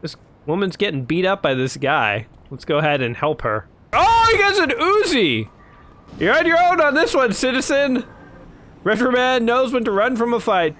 This woman's getting beat up by this guy. Let's go ahead and help her. Oh, he gets an Uzi! You're on your own on this one, citizen! RetroMan knows when to run from a fight.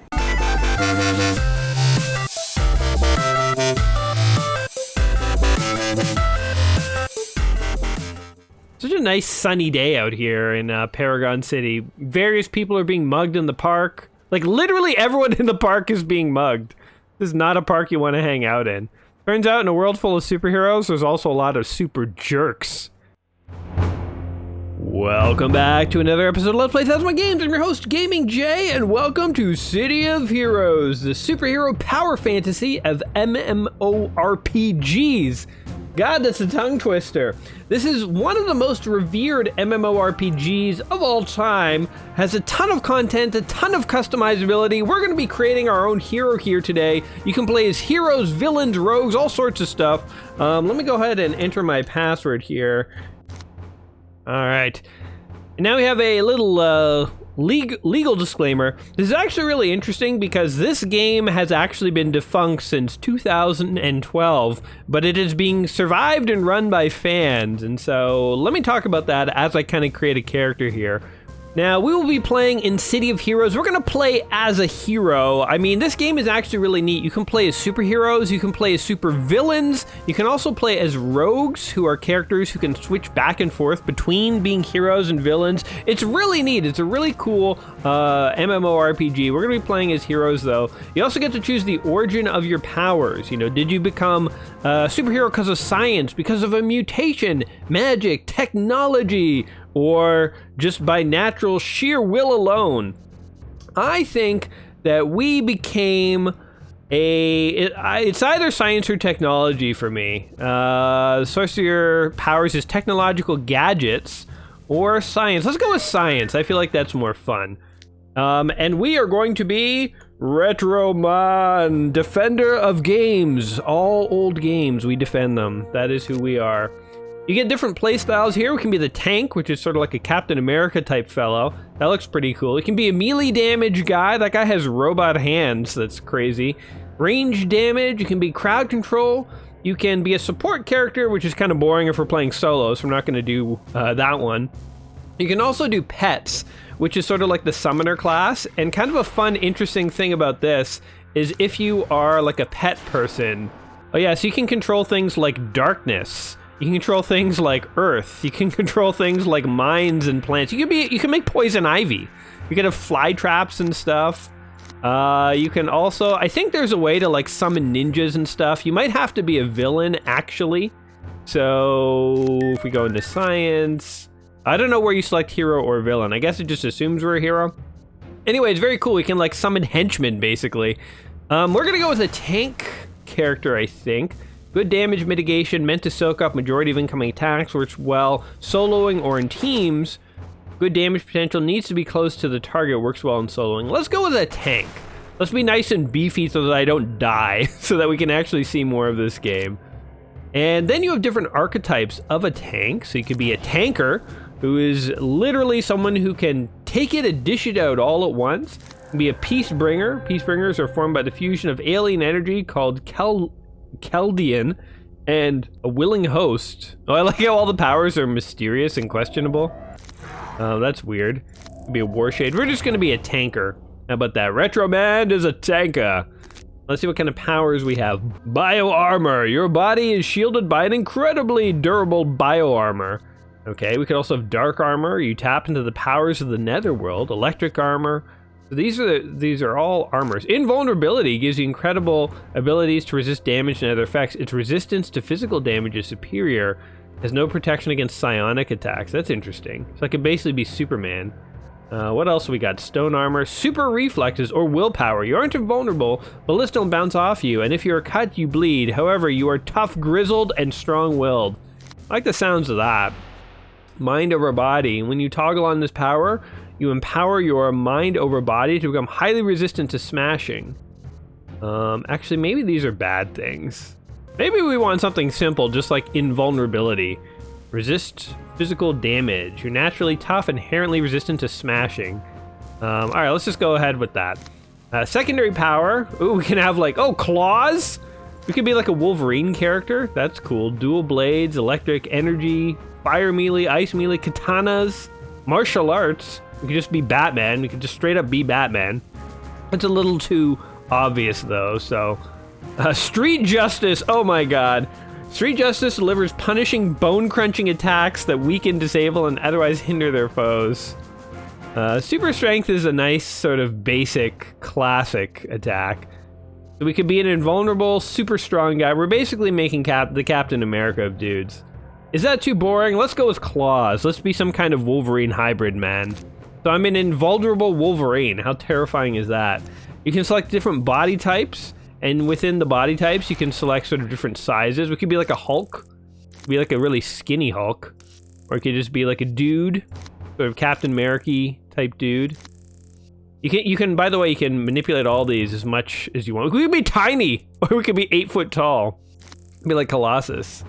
Such a nice sunny day out here in Paragon City. Various people are being mugged in the park. Like, literally everyone in the park is being mugged. This is not a park you want to hang out in. Turns out in a world full of superheroes, there's also a lot of super jerks. Welcome back to another episode of Let's Play Thousands of Games. I'm your host, Gaming Jay, and welcome to City of Heroes, the superhero power fantasy of MMORPGs. God, that's a tongue twister. This is one of the most revered MMORPGs of all time, has a ton of content, a ton of customizability. We're going to be creating our own hero here today. You can play as heroes, villains, rogues, all sorts of stuff. Let me go ahead and enter my password here. All right. Now we have a little legal disclaimer. This is actually really interesting because this game has actually been defunct since 2012, but it is being survived and run by fans. And so let me talk about that as I kind of create a character here. Now, we will be playing in City of Heroes. We're going to play as a hero. I mean, this game is actually really neat. You can play as superheroes, you can play as super villains, you can also play as rogues, who are characters who can switch back and forth between being heroes and villains. It's really neat. It's a really cool MMORPG. We're going to be playing as heroes, though. You also get to choose the origin of your powers. You know, did you become a superhero because of science, because of a mutation, magic, technology, or just by natural sheer will alone? I think that we became it's either science or technology for me. The source of your powers is technological gadgets or science. Let's go with science. I feel like that's more fun. And we are going to be RetroMan, defender of games. All old games, we defend them. That is who we are. You get different play styles here. We can be the tank, which is sort of like a Captain America type fellow. That looks pretty cool. You can be a melee damage guy. That guy has robot hands. That's crazy. Range damage. You can be crowd control. You can be a support character, which is kind of boring if we're playing solo, so we're not going to do that one. You can also do pets, which is sort of like the summoner class. And kind of a fun, interesting thing about this is if you are like a pet person. Oh yeah, so you can control things like darkness. You can control things like earth. You can control things like mines and plants. You can make poison ivy. You can have fly traps and stuff. You can also, I think there's a way to like summon ninjas and stuff. You might have to be a villain actually. So if we go into science, I don't know where you select hero or villain. I guess it just assumes we're a hero. Anyway, it's very cool. We can like summon henchmen basically. We're gonna go with a tank character, I think. Good damage mitigation, meant to soak up majority of incoming attacks, works well soloing or in teams. Good damage potential, needs to be close to the target, works well in soloing. Let's go with a tank. Let's be nice and beefy so that I don't die, so that we can actually see more of this game. And then you have different archetypes of a tank. So you could be a tanker, who is literally someone who can take it and dish it out all at once. You can be a peace bringer. Peace bringers are formed by the fusion of alien energy called Chaldean and a willing host. Oh, I like how all the powers are mysterious and questionable. That's weird. Could be a war shade. We're just gonna be a tanker. How about that? RetroMan is a tanker. Let's see what kind of powers we have. Bio armor. Your body is shielded by an incredibly durable bio armor. Okay, we could also have dark armor. You tap into the powers of the netherworld. Electric armor. These are all armors. Invulnerability gives you incredible abilities to resist damage and other effects. Its resistance to physical damage is superior. Has no protection against psionic attacks. That's interesting. So I could basically be Superman. What else we got? Stone armor, super reflexes, or willpower. You aren't invulnerable. Bullets don't bounce off you, and if you're cut, you bleed. However, you are tough, grizzled, and strong-willed. I like the sounds of that. Mind over body. When you toggle on this power, you empower your mind over body to become highly resistant to smashing. Actually, maybe these are bad things. Maybe we want something simple, just like invulnerability. Resist physical damage. You're naturally tough, inherently resistant to smashing. All right, let's just go ahead with that. Secondary power. Ooh, we can have like, oh, claws? We could be like a Wolverine character. That's cool. Dual blades, electric, energy, fire melee, ice melee, katanas, martial arts. We could just be Batman. We could just straight up be Batman. It's a little too obvious though, so. Street Justice, oh my god. Street Justice delivers punishing, bone-crunching attacks that weaken, disable, and otherwise hinder their foes. Super Strength is a nice sort of basic, classic attack. So we could be an invulnerable, super strong guy. We're basically making the Captain America of dudes. Is that too boring? Let's go with claws. Let's be some kind of Wolverine hybrid, man. So I'm an invulnerable Wolverine. How terrifying is that? You can select different body types, and within the body types, you can select sort of different sizes. We could be like a Hulk, be like a really skinny Hulk, or it could just be like a dude, sort of Captain America type dude. You can, by the way, you can manipulate all these as much as you want. We could be tiny, or we could be 8 foot tall. Be like Colossus.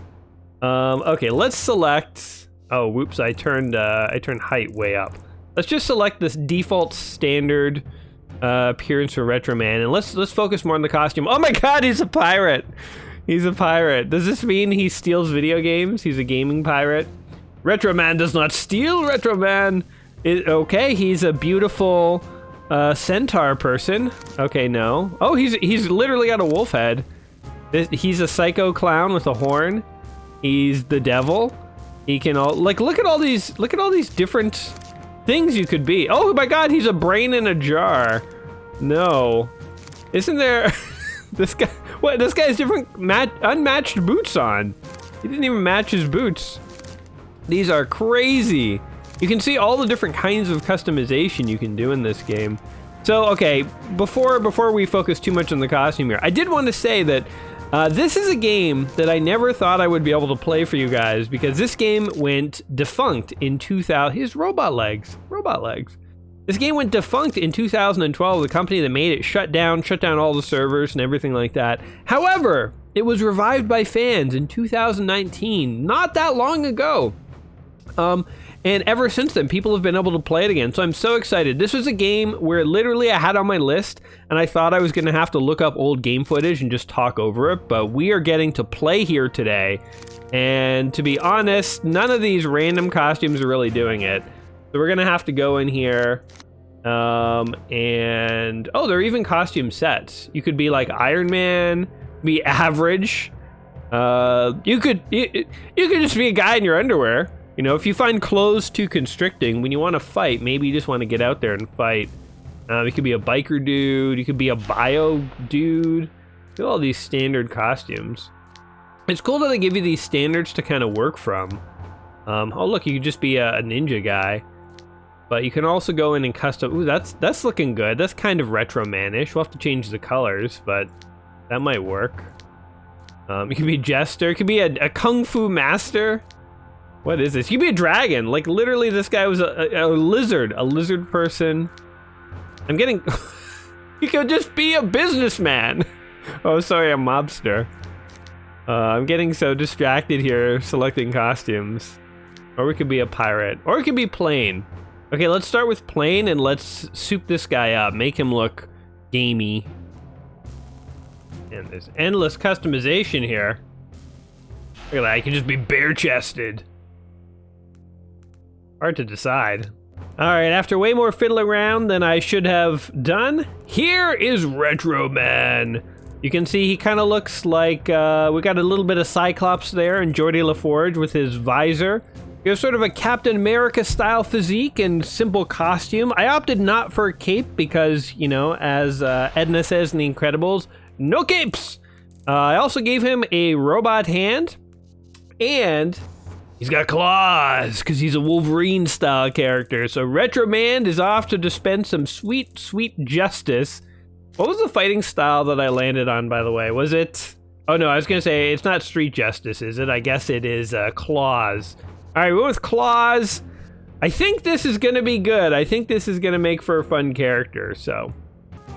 Okay, let's select. Oh, whoops! I turned height way up. Let's just select this default standard appearance for RetroMan, and let's focus more on the costume. Oh my God, he's a pirate! He's a pirate. Does this mean he steals video games? He's a gaming pirate. RetroMan does not steal. RetroMan. Okay, he's a beautiful centaur person. Okay, no. Oh, he's literally got a wolf head. He's a psycho clown with a horn. He's the devil. He can look at all these different things you could be. Oh my God, he's a brain in a jar. No, isn't there? This guy. What? This guy has different unmatched boots on. He didn't even match his boots. These are crazy. You can see all the different kinds of customization you can do in this game. So, okay, before we focus too much on the costume here, I did want to say that this is a game that I never thought I would be able to play for you guys, because this game went defunct in 2000. His robot legs. This game went defunct in 2012. The company that made it shut down all the servers and everything like that. However, it was revived by fans in 2019, not that long ago. And ever since then, people have been able to play it again. So I'm so excited. This was a game where literally I had on my list, and I thought I was going to have to look up old game footage and just talk over it. But we are getting to play here today. And to be honest, none of these random costumes are really doing it. So we're going to have to go in here. And oh, there are even costume sets. You could be like Iron Man, be average. You could just be a guy in your underwear. You know, if you find clothes too constricting, when you want to fight, maybe you just want to get out there and fight. You could be a biker dude. You could be a bio dude. Look at all these standard costumes. It's cool that they give you these standards to kind of work from. Oh, look, you could just be a ninja guy. But you can also go in and custom. Ooh, that's looking good. That's kind of retro-man-ish. We'll have to change the colors, but that might work. You could be a jester. It could be a kung fu master. What is this? You could be a dragon. Like, literally, this guy was a lizard person. I'm getting... You could just be a businessman. Oh, sorry, a mobster. I'm getting so distracted here selecting costumes. Or we could be a pirate. Or it could be plain. Okay, let's start with plain and let's soup this guy up. Make him look gamey. And there's endless customization here. Look at that, I can just be bare-chested. Hard to decide. Alright, after way more fiddling around than I should have done, here is RetroMan. You can see he kind of looks like, we got a little bit of Cyclops there and Geordie LaForge with his visor. He has sort of a Captain America style physique and simple costume. I opted not for a cape because, you know, as Edna says in The Incredibles, no capes! I also gave him a robot hand, and he's got claws, because he's a Wolverine-style character. So RetroMan is off to dispense some sweet, sweet justice. What was the fighting style that I landed on, by the way? Was it... Oh, no, I was going to say, it's not Street Justice, is it? I guess it is claws. All right, we're with claws. I think this is going to be good. I think this is going to make for a fun character, so...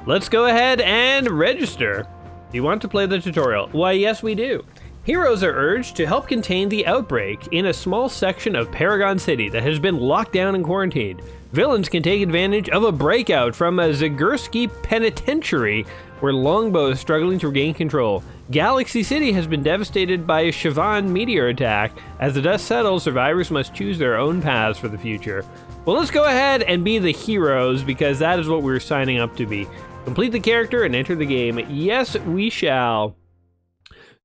Let's go ahead and register. Do you want to play the tutorial? Why, yes, we do. Heroes are urged to help contain the outbreak in a small section of Paragon City that has been locked down and quarantined. Villains can take advantage of a breakout from a Zagurski penitentiary where Longbow is struggling to regain control. Galaxy City has been devastated by a Siobhan meteor attack. As the dust settles, survivors must choose their own paths for the future. Well, let's go ahead and be the heroes, because that is what we're signing up to be. Complete the character and enter the game. Yes, we shall.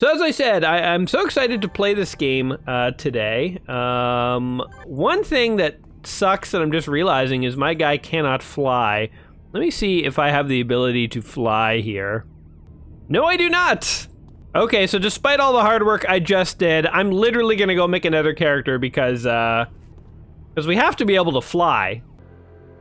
So as I said, I'm so excited to play this game today. One thing that sucks that I'm just realizing is my guy cannot fly. Let me see if I have the ability to fly here. No, I do not! Okay, so despite all the hard work I just did, I'm literally gonna go make another character because we have to be able to fly.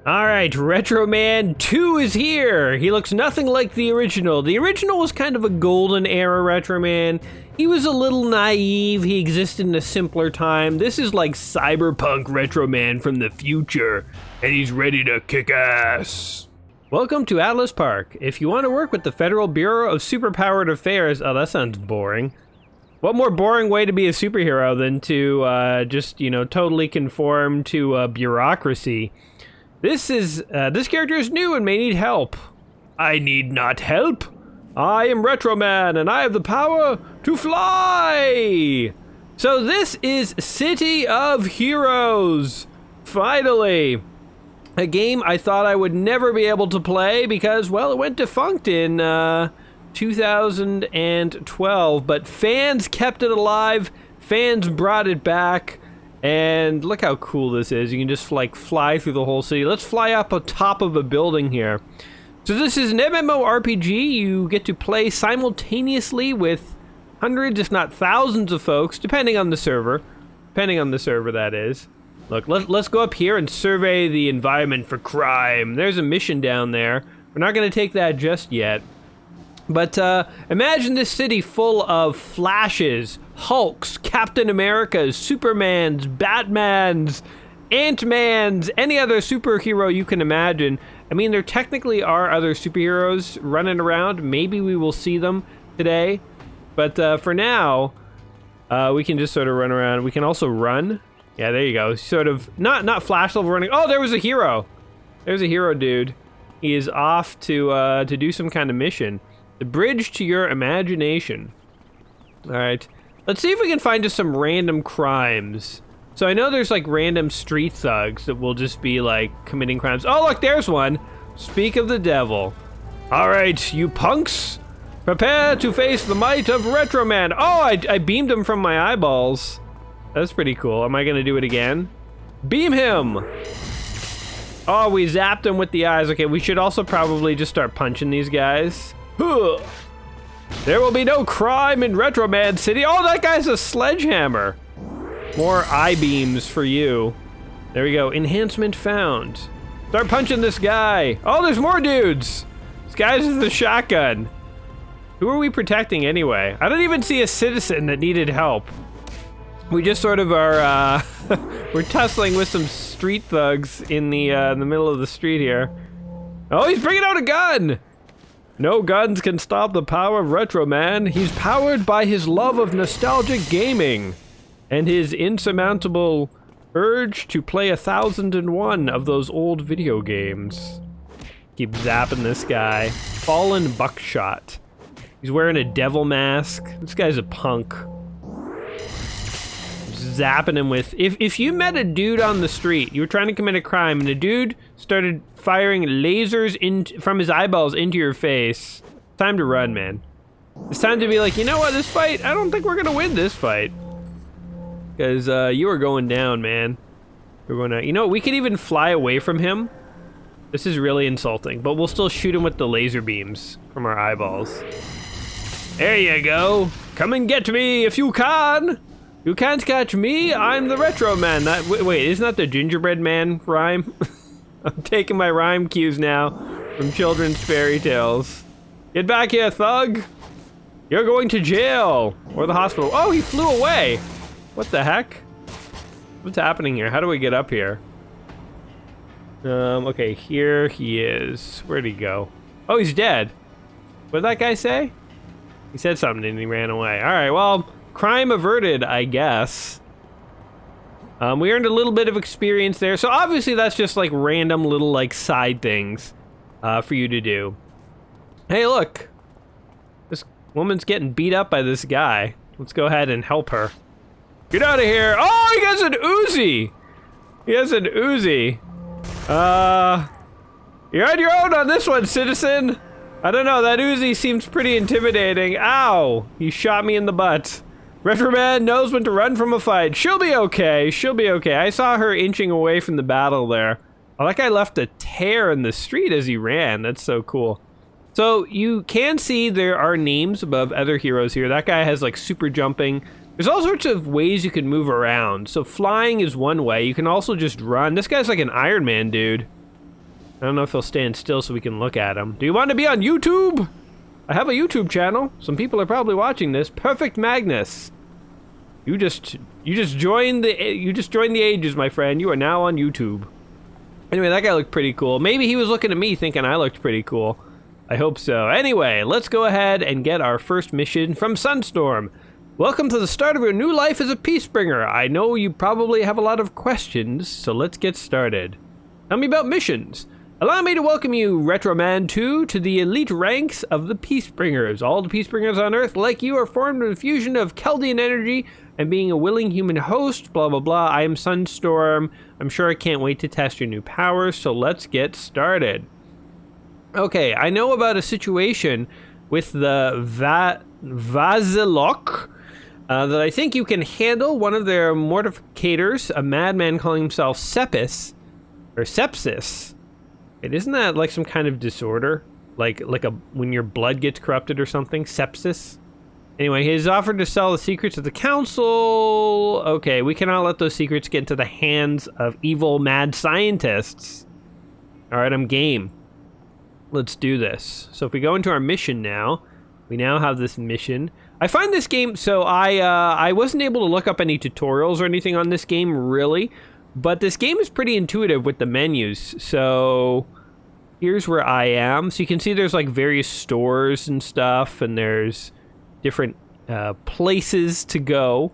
Alright, RetroMan 2 is here! He looks nothing like the original. The original was kind of a golden era RetroMan. He was a little naive, he existed in a simpler time. This is like cyberpunk RetroMan from the future, and he's ready to kick ass. Welcome to Atlas Park. If you want to work with the Federal Bureau of Superpowered Affairs... Oh, that sounds boring. What more boring way to be a superhero than to just, you know, totally conform to bureaucracy? This character is new and may need help. I need not help. I am RetroMan and I have the power to fly! So this is City of Heroes. Finally! A game I thought I would never be able to play because, well, it went defunct in 2012, but fans kept it alive, fans brought it back, and look how cool this is. You can just, like, fly through the whole city. Let's fly up on top of a building here. So this is an MMORPG. You get to play simultaneously with hundreds, if not thousands of folks, depending on the server. Depending on the server, that is. Look, let's go up here and survey the environment for crime. There's a mission down there. We're not going to take that just yet. But imagine this city full of Flashes, Hulks, Captain Americas, Supermans, Batmans, Ant-Mans, any other superhero you can imagine. I mean, there technically are other superheroes running around. Maybe we will see them today. But for now, we can just sort of run around. We can also run. Yeah, there you go. Sort of, not Flash level running. Oh, there was a hero. There's a hero dude. He is off to do some kind of mission. The bridge to your imagination. All right. Let's see if we can find just some random crimes. So I know there's like random street thugs that will just be like committing crimes. Oh, look, there's one. Speak of the devil. All right, you punks. Prepare to face the might of RetroMan. Oh, I beamed him from my eyeballs. That's pretty cool. Am I gonna do it again? Beam him! Oh, we zapped him with the eyes. Okay, we should also probably just start punching these guys. Huh. There will be no crime in RetroMan City. Oh, that guy's a sledgehammer. More eye beams for you. There we go. Enhancement found. Start punching this guy. Oh, there's more dudes. This guy's with the shotgun. Who are we protecting anyway? I don't even see a citizen that needed help. We just sort of are, we're tussling with some street thugs in the middle of the street here. Oh, he's bringing out a gun! No guns can stop the power of RetroMan. He's powered by his love of nostalgic gaming and his insurmountable urge to play 1001 of those old video games. Keep zapping this guy. Fallen Buckshot. He's wearing a devil mask. This guy's a punk. Zapping him with... If you met a dude on the street, you were trying to commit a crime, and a dude started firing lasers from his eyeballs into your face, time to run, man. It's time to be like, you know what, this fight, I don't think we're gonna win this fight. Because you are going down, man. We're gonna... You know what, we could even fly away from him. This is really insulting, but we'll still shoot him with the laser beams from our eyeballs. There you go. Come and get me if you can. You can't catch me, I'm the RetroMan. Wait, isn't that the Gingerbread Man rhyme? I'm taking my rhyme cues now from children's fairy tales. Get back here, thug! You're going to jail! Or the hospital. Oh, he flew away! What the heck? What's happening here? How do we get up here? Okay, here he is. Where'd he go? Oh, he's dead. What did that guy say? He said something and he ran away. Alright, well... Crime averted, I guess. We earned a little bit of experience there. So obviously that's just like random little like side things for you to do. Hey, look. Woman's getting beat up by this guy. Let's go ahead and help her. Get out of here. Oh, he has an Uzi. He has an Uzi. You're on your own on this one, citizen. I don't know, that Uzi seems pretty intimidating. Ow, he shot me in the butt. RetroMan knows when to run from a fight. She'll be okay, she'll be okay. I saw her inching away from the battle there. Oh, that guy left a tear in the street as he ran. That's so cool. So you can see there are names above other heroes here. That guy has like super jumping. There's all sorts of ways you can move around. So flying is one way. You can also just run. This guy's like an Iron Man dude. I don't know if he'll stand still so we can look at him. Do you want to be on YouTube? I have a YouTube channel. Some people are probably watching this. Perfect Magnus. You just joined the ages, my friend. You are now on YouTube. Anyway, that guy looked pretty cool. Maybe he was looking at me thinking I looked pretty cool. I hope so. Anyway, let's go ahead and get our first mission from Sunstorm. Welcome to the start of your new life as a Peacebringer. I know you probably have a lot of questions, so let's get started. Tell me about missions. Allow me to welcome you, RetroMan 2, to the elite ranks of the Peacebringers. All the Peacebringers on Earth, like you, are formed in a fusion of Chaldean energy and being a willing human host, blah, blah, blah. I am Sunstorm. I'm sure I can't wait to test your new powers, so let's get started. Okay, I know about a situation with the Vazilok that I think you can handle. One of their mortificators, a madman calling himself Sepsis. Wait, isn't that like some kind of disorder? Like when your blood gets corrupted or something? Sepsis? Anyway, he has offered to sell the secrets of the council. Okay, we cannot let those secrets get into the hands of evil mad scientists. Alright, I'm game. Let's do this. So if we go into our mission now, we now have this mission. I find this game, so I wasn't able to look up any tutorials or anything on this game, really. But this game is pretty intuitive with the menus. So here's where I am. So you can see there's like various stores and stuff, and there's different places to go.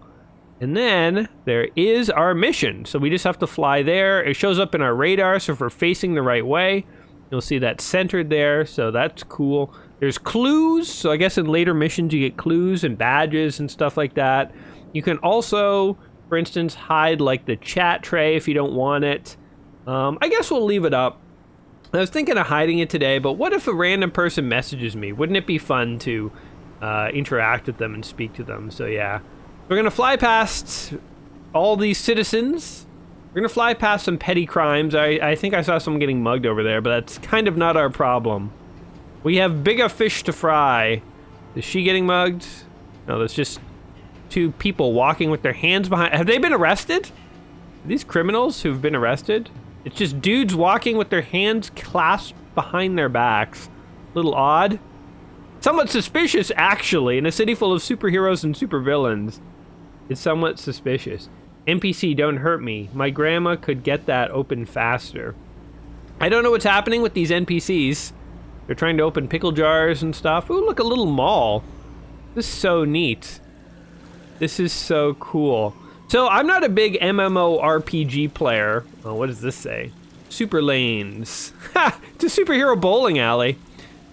And then there is our mission. So we just have to fly there. It shows up in our radar, so if we're facing the right way, you'll see that centered there, so that's cool. There's clues, so I guess in later missions you get clues and badges and stuff like that. You can also, for instance, hide like the chat tray if you don't want it. I guess we'll leave it up. I was thinking of hiding it today, but what if a random person messages me? Wouldn't it be fun to interact with them and speak to them? So yeah, we're gonna fly past all these citizens. We're gonna fly past some petty crimes. I think I saw someone getting mugged over there, but that's kind of not our problem. We have bigger fish to fry. Is she getting mugged? No, that's just two people walking with their hands behind. Have they been arrested? Are these criminals who've been arrested? It's just dudes walking with their hands clasped behind their backs. A little odd. Somewhat suspicious, actually. In a city full of superheroes and supervillains, it's somewhat suspicious. NPC, don't hurt me. My grandma could get that open faster. I don't know what's happening with these NPCs. They're trying to open pickle jars and stuff. Ooh, look, a little mall. This is so neat. This is so cool. So I'm not a big MMORPG player. Oh, what does this say? Super lanes. Ha! It's a superhero bowling alley.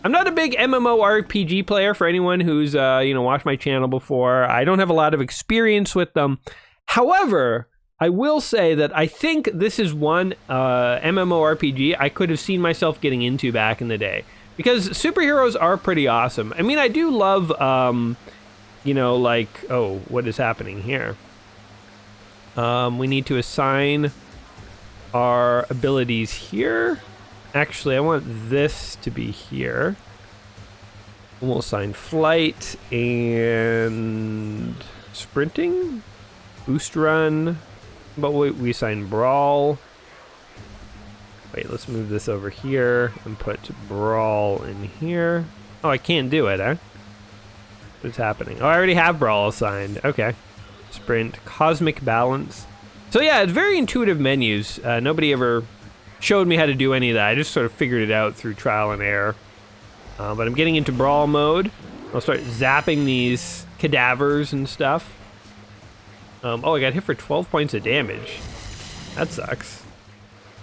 I'm not a big MMORPG player for anyone who's, watched my channel before. I don't have a lot of experience with them. However, I will say that I think this is one MMORPG I could have seen myself getting into back in the day. Because superheroes are pretty awesome. I mean, I do love, oh, what is happening here? We need to assign our abilities here. Actually, I want this to be here. We'll assign flight and sprinting. Boost run, but we assign brawl. Wait, let's move this over here and put brawl in here. Oh, I can't do it, huh? What's happening? Oh, I already have brawl assigned. Okay. Sprint, cosmic balance. So yeah, it's very intuitive menus. Nobody ever showed me how to do any of that. I just sort of figured it out through trial and error. But I'm getting into brawl mode. I'll start zapping these cadavers and stuff. Oh, I got hit for 12 points of damage. That sucks.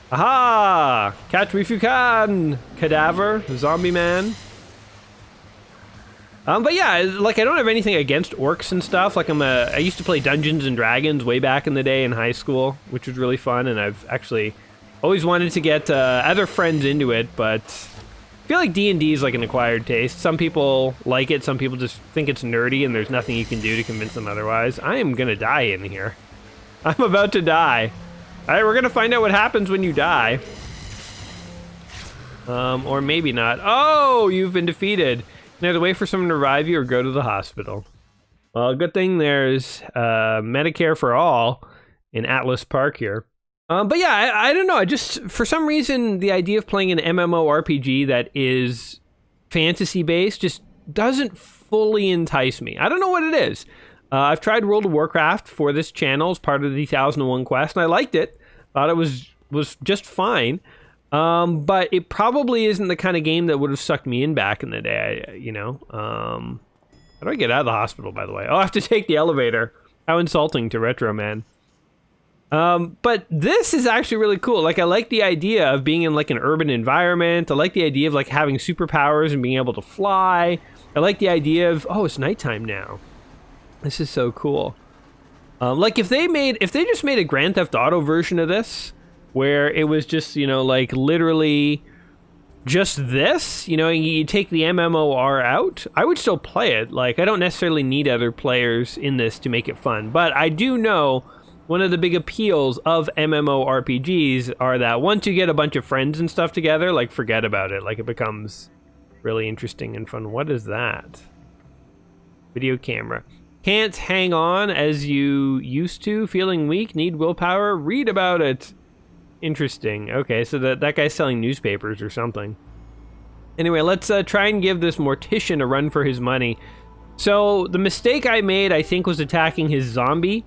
Aha! Catch me if you can, cadaver, zombie man. But yeah, like I don't have anything against orcs and stuff. Like I used to play Dungeons and Dragons way back in the day in high school, which was really fun, and I've actually always wanted to get other friends into it, but I feel like D&D is like an acquired taste. Some people like it, some people just think it's nerdy, and there's nothing you can do to convince them otherwise. I am gonna die in here. I'm about to die. All right, we're gonna find out what happens when you die. Or maybe not. Oh, you've been defeated. You either wait for someone to revive you or go to the hospital. Well, good thing there's Medicare for all in Atlas Park here. But yeah, I don't know. I just, for some reason, the idea of playing an MMORPG that is fantasy-based just doesn't fully entice me. I don't know what it is. I've tried World of Warcraft for this channel as part of the 1001 quest, and I liked it. Thought it was just fine. But it probably isn't the kind of game that would have sucked me in back in the day, How do I get out of the hospital, by the way? Oh, I have to take the elevator. How insulting to RetroMan. But this is actually really cool. Like, I like the idea of being in like an urban environment. I like the idea of like having superpowers and being able to fly. I like the idea of, oh, it's nighttime now. This is so cool. Like if they just made a Grand Theft Auto version of this, where it was just, like literally just this, you take the MMOR out, I would still play it. Like, I don't necessarily need other players in this to make it fun, but I do know one of the big appeals of MMORPGs are that once you get a bunch of friends and stuff together, like, forget about it. Like, it becomes really interesting and fun. What is that? Video camera. Can't hang on as you used to, feeling weak, need willpower, read about it. Interesting. Okay, so that guy's selling newspapers or something. Anyway, let's try and give this mortician a run for his money. So the mistake I made, I think, was attacking his zombie.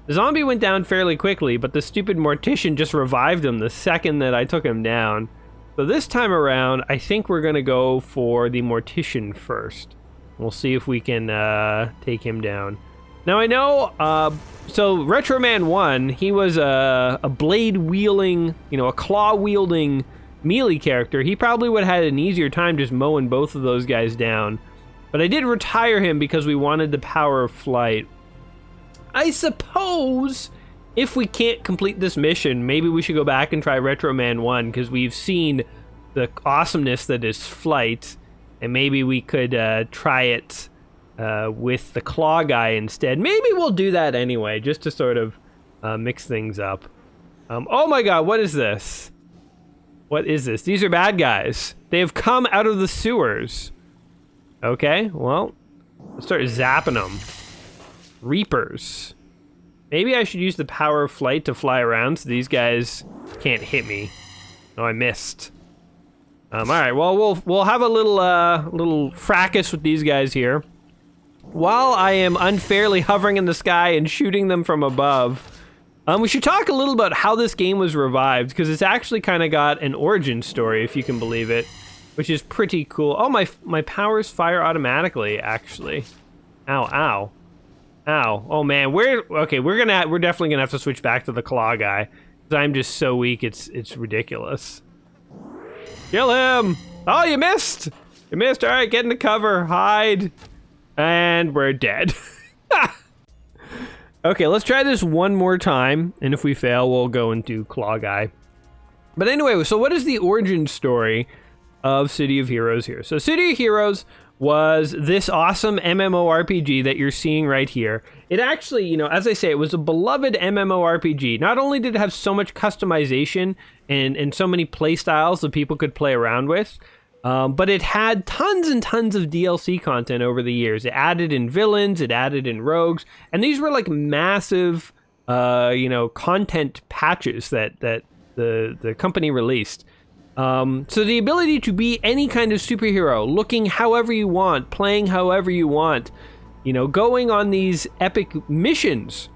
The zombie went down fairly quickly, but the stupid mortician just revived him the second that I took him down. So this time around, I think we're going to go for the mortician first. We'll see if we can take him down. Now I know, so RetroMan 1, he was a blade-wielding, a claw-wielding melee character. He probably would have had an easier time just mowing both of those guys down. But I did retire him because we wanted the power of flight. I suppose if we can't complete this mission, maybe we should go back and try RetroMan 1, because we've seen the awesomeness that is flight, and maybe we could try it with the claw guy instead. Maybe we'll do that anyway, just to sort of mix things up. Oh my god, what is this? What is this? These are bad guys. They have come out of the sewers. Okay, well, let's start zapping them. Reapers. Maybe I should use the power of flight to fly around so these guys can't hit me. Oh, I missed. All right, well, we'll have a little fracas with these guys here. While I am unfairly hovering in the sky and shooting them from above, we should talk a little about how this game was revived, because it's actually kind of got an origin story, if you can believe it, which is pretty cool. Oh, my powers fire automatically, actually. Ow, ow. Ow. Oh man, we're definitely gonna have to switch back to the claw guy, because I'm just so weak, it's ridiculous. Kill him! Oh, you missed! You missed, alright, get into cover, hide. And we're dead. Okay, let's try this one more time, and if we fail, we'll go into claw guy. But anyway, so what is the origin story of City of Heroes here? So City of Heroes was this awesome MMORPG that you're seeing right here. It actually, as I say, it was a beloved MMORPG. Not only did it have so much customization and so many play styles that people could play around with, but it had tons and tons of DLC content over the years. It added in villains, it added in rogues, and these were like massive, content patches that the company released. So the ability to be any kind of superhero, looking however you want, playing however you want, going on these epic missions.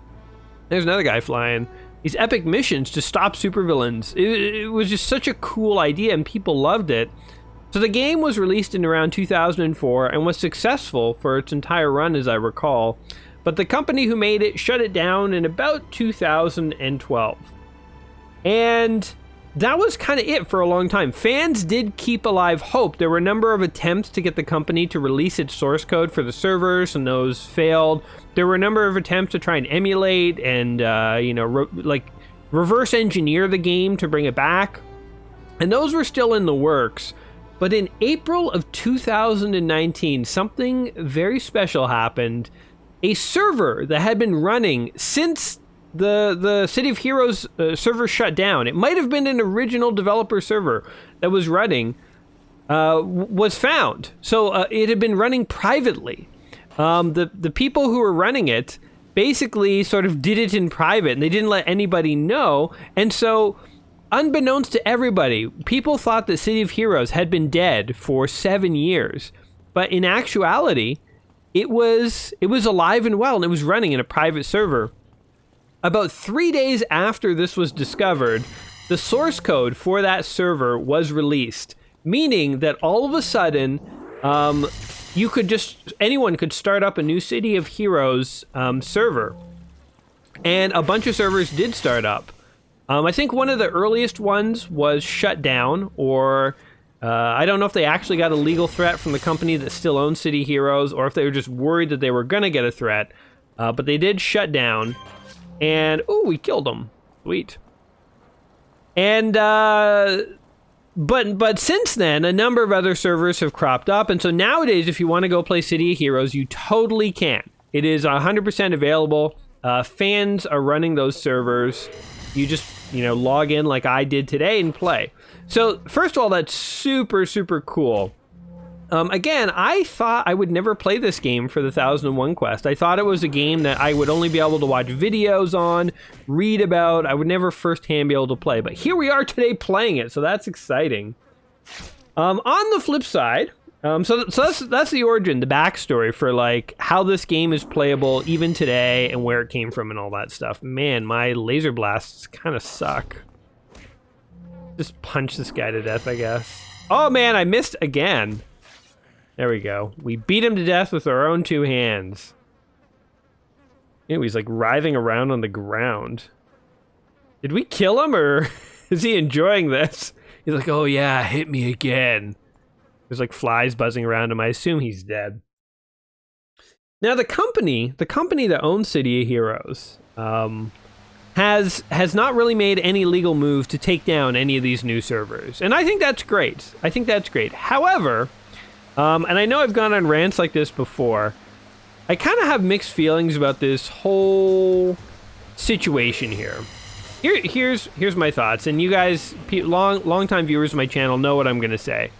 There's another guy flying. These epic missions to stop supervillains. It was just such a cool idea, and people loved it. So the game was released in around 2004 and was successful for its entire run, as I recall. But the company who made it shut it down in about 2012. And that was kind of it for a long time. Fans did keep alive hope. There were a number of attempts to get the company to release its source code for the servers, and those failed. There were a number of attempts to try and emulate and, reverse engineer the game to bring it back. And those were still in the works. But in April of 2019, something very special happened. A server that had been running since the City of Heroes server shut down, it might have been an original developer server that was running, was found. So it had been running privately. The people who were running it basically sort of did it in private, and they didn't let anybody know. And so, unbeknownst to everybody, people thought that City of Heroes had been dead for 7 years. But in actuality, it was alive and well, and it was running in a private server. About 3 days after this was discovered, the source code for that server was released, meaning that all of a sudden, anyone could start up a new City of Heroes server. And a bunch of servers did start up. I think one of the earliest ones was shut down, or I don't know if they actually got a legal threat from the company that still owns City Heroes, or if they were just worried that they were going to get a threat. But they did shut down. And, we killed them. Sweet. And, but since then, a number of other servers have cropped up. And so nowadays, if you want to go play City of Heroes, you totally can. It is 100% available. Fans are running those servers. You just, log in like I did today and play. So, first of all, that's super, super cool. Again, I thought I would never play this game for the 1001 Quest. I thought it was a game that I would only be able to watch videos on, read about. I would never firsthand be able to play. But here we are today playing it, so that's exciting. On the flip side, so that's the origin, the backstory for like how this game is playable even today and where it came from and all that stuff. Man, my laser blasts kind of suck. Just punch this guy to death, I guess. Oh man, I missed again. There we go. We beat him to death with our own two hands. He's like writhing around on the ground. Did we kill him, or is he enjoying this? He's like, oh yeah, hit me again. There's like flies buzzing around him. I assume he's dead. Now the company that owns City of Heroes has not really made any legal move to take down any of these new servers. And I think that's great. However, and I know I've gone on rants like this before, I kind of have mixed feelings about this whole situation here. Here's my thoughts, and you guys, long-time viewers of my channel, know what I'm going to say.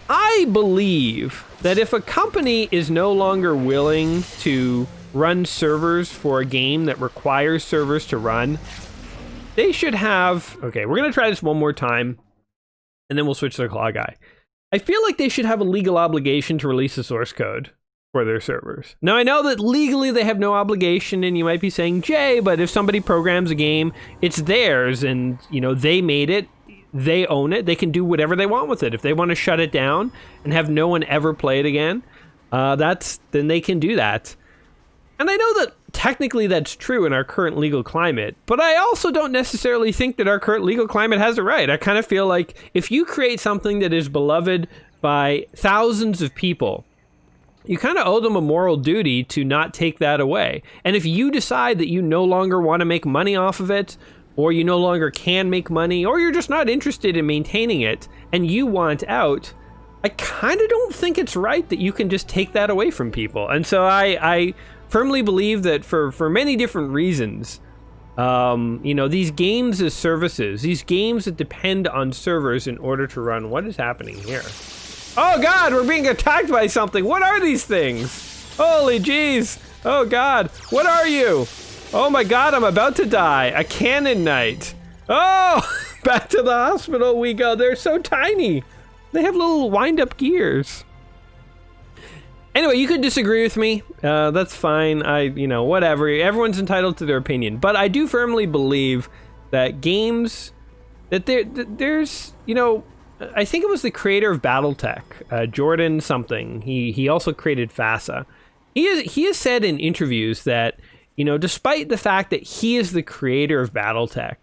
I believe that if a company is no longer willing to run servers for a game that requires servers to run, they should have... Okay, we're going to try this one more time, and then we'll switch to the Claw Guy. I feel like they should have a legal obligation to release the source code for their servers. Now, I know that legally they have no obligation, and you might be saying, Jay, but if somebody programs a game, it's theirs, and, they made it, they own it, they can do whatever they want with it. If they want to shut it down and have no one ever play it again, then they can do that. And I know that technically that's true in our current legal climate, but I also don't necessarily think that our current legal climate has it right. I kind of feel like if you create something that is beloved by thousands of people, you kind of owe them a moral duty to not take that away. And if you decide that you no longer want to make money off of it, or you no longer can make money, or you're just not interested in maintaining it, and you want out, I kind of don't think it's right that you can just take that away from people. And so I firmly believe that for many different reasons, these games as services, these games that depend on servers in order to run. What is happening here? Oh God, we're being attacked by something. What are these things? Holy jeez. Oh God, what are you? Oh my God, I'm about to die. A cannon knight. Oh, back to the hospital we go. They're so tiny. They have little wind-up gears. Anyway, you could disagree with me. That's fine. Whatever. Everyone's entitled to their opinion. But I do firmly believe that games, that there's, I think it was the creator of BattleTech, Jordan something. He also created FASA. He has said in interviews that, despite the fact that he is the creator of BattleTech,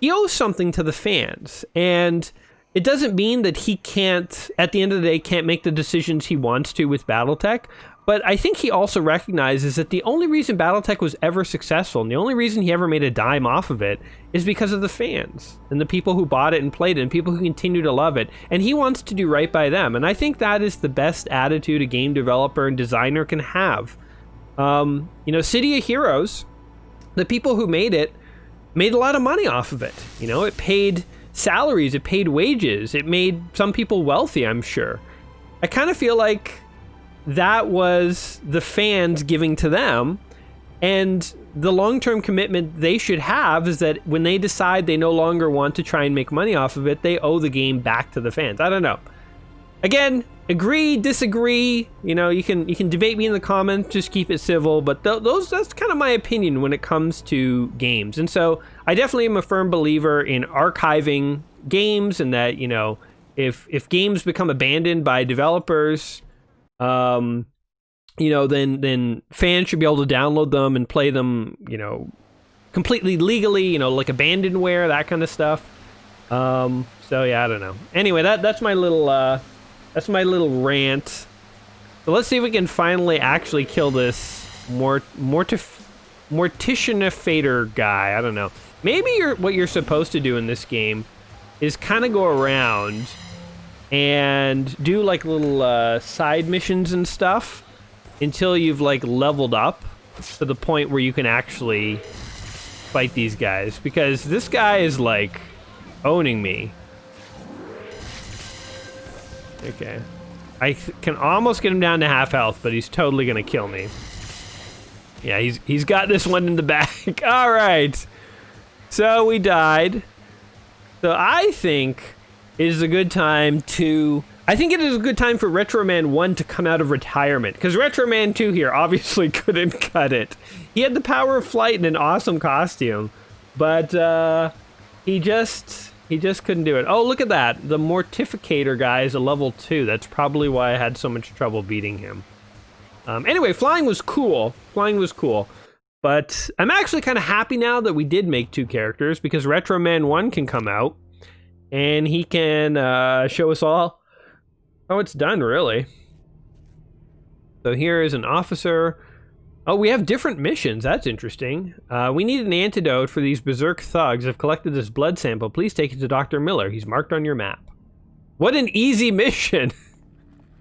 he owes something to the fans. And it doesn't mean that he can't, at the end of the day, can't make the decisions he wants to with BattleTech. But I think he also recognizes that the only reason BattleTech was ever successful, and the only reason he ever made a dime off of it, is because of the fans and the people who bought it and played it and people who continue to love it. And he wants to do right by them. And I think that is the best attitude a game developer and designer can have. City of Heroes, the people who made it made a lot of money off of it. It paid salaries, it paid wages, it made some people wealthy, I'm sure. I kind of feel like that was the fans giving to them, and the long-term commitment they should have is that when they decide they no longer want to try and make money off of it, they owe the game back to the fans. I don't know. Again, agree, disagree, you can debate me in the comments, just keep it civil, but that's kind of my opinion when it comes to games. And so I definitely am a firm believer in archiving games, and that, if games become abandoned by developers, then fans should be able to download them and play them, completely legally, like abandonware, that kind of stuff. So yeah, I don't know. Anyway, that's my little rant. So let's see if we can finally actually kill this Morticianifator guy. I don't know. Maybe what you're supposed to do in this game is kind of go around and do like little side missions and stuff until you've like leveled up to the point where you can actually fight these guys, because this guy is like owning me. Okay, I can almost get him down to half health, but he's totally gonna kill me. Yeah, he's got this one in the back. All right, so we died. So I think it is a good time for RetroMan 1 to come out of retirement, because RetroMan 2 here obviously couldn't cut it. He had the power of flight and an awesome costume, but he just couldn't do it. Oh, look at that. The Mortificator guy is a level 2. That's probably why I had so much trouble beating him. Anyway, flying was cool. But I'm actually kind of happy now that we did make 2 characters, because RetroMan 1 can come out and he can show us all how it's done, really. So here is an officer. Oh, we have different missions. That's interesting. We need an antidote for these berserk thugs. I've collected this blood sample. Please take it to Dr. Miller. He's marked on your map. What an easy mission.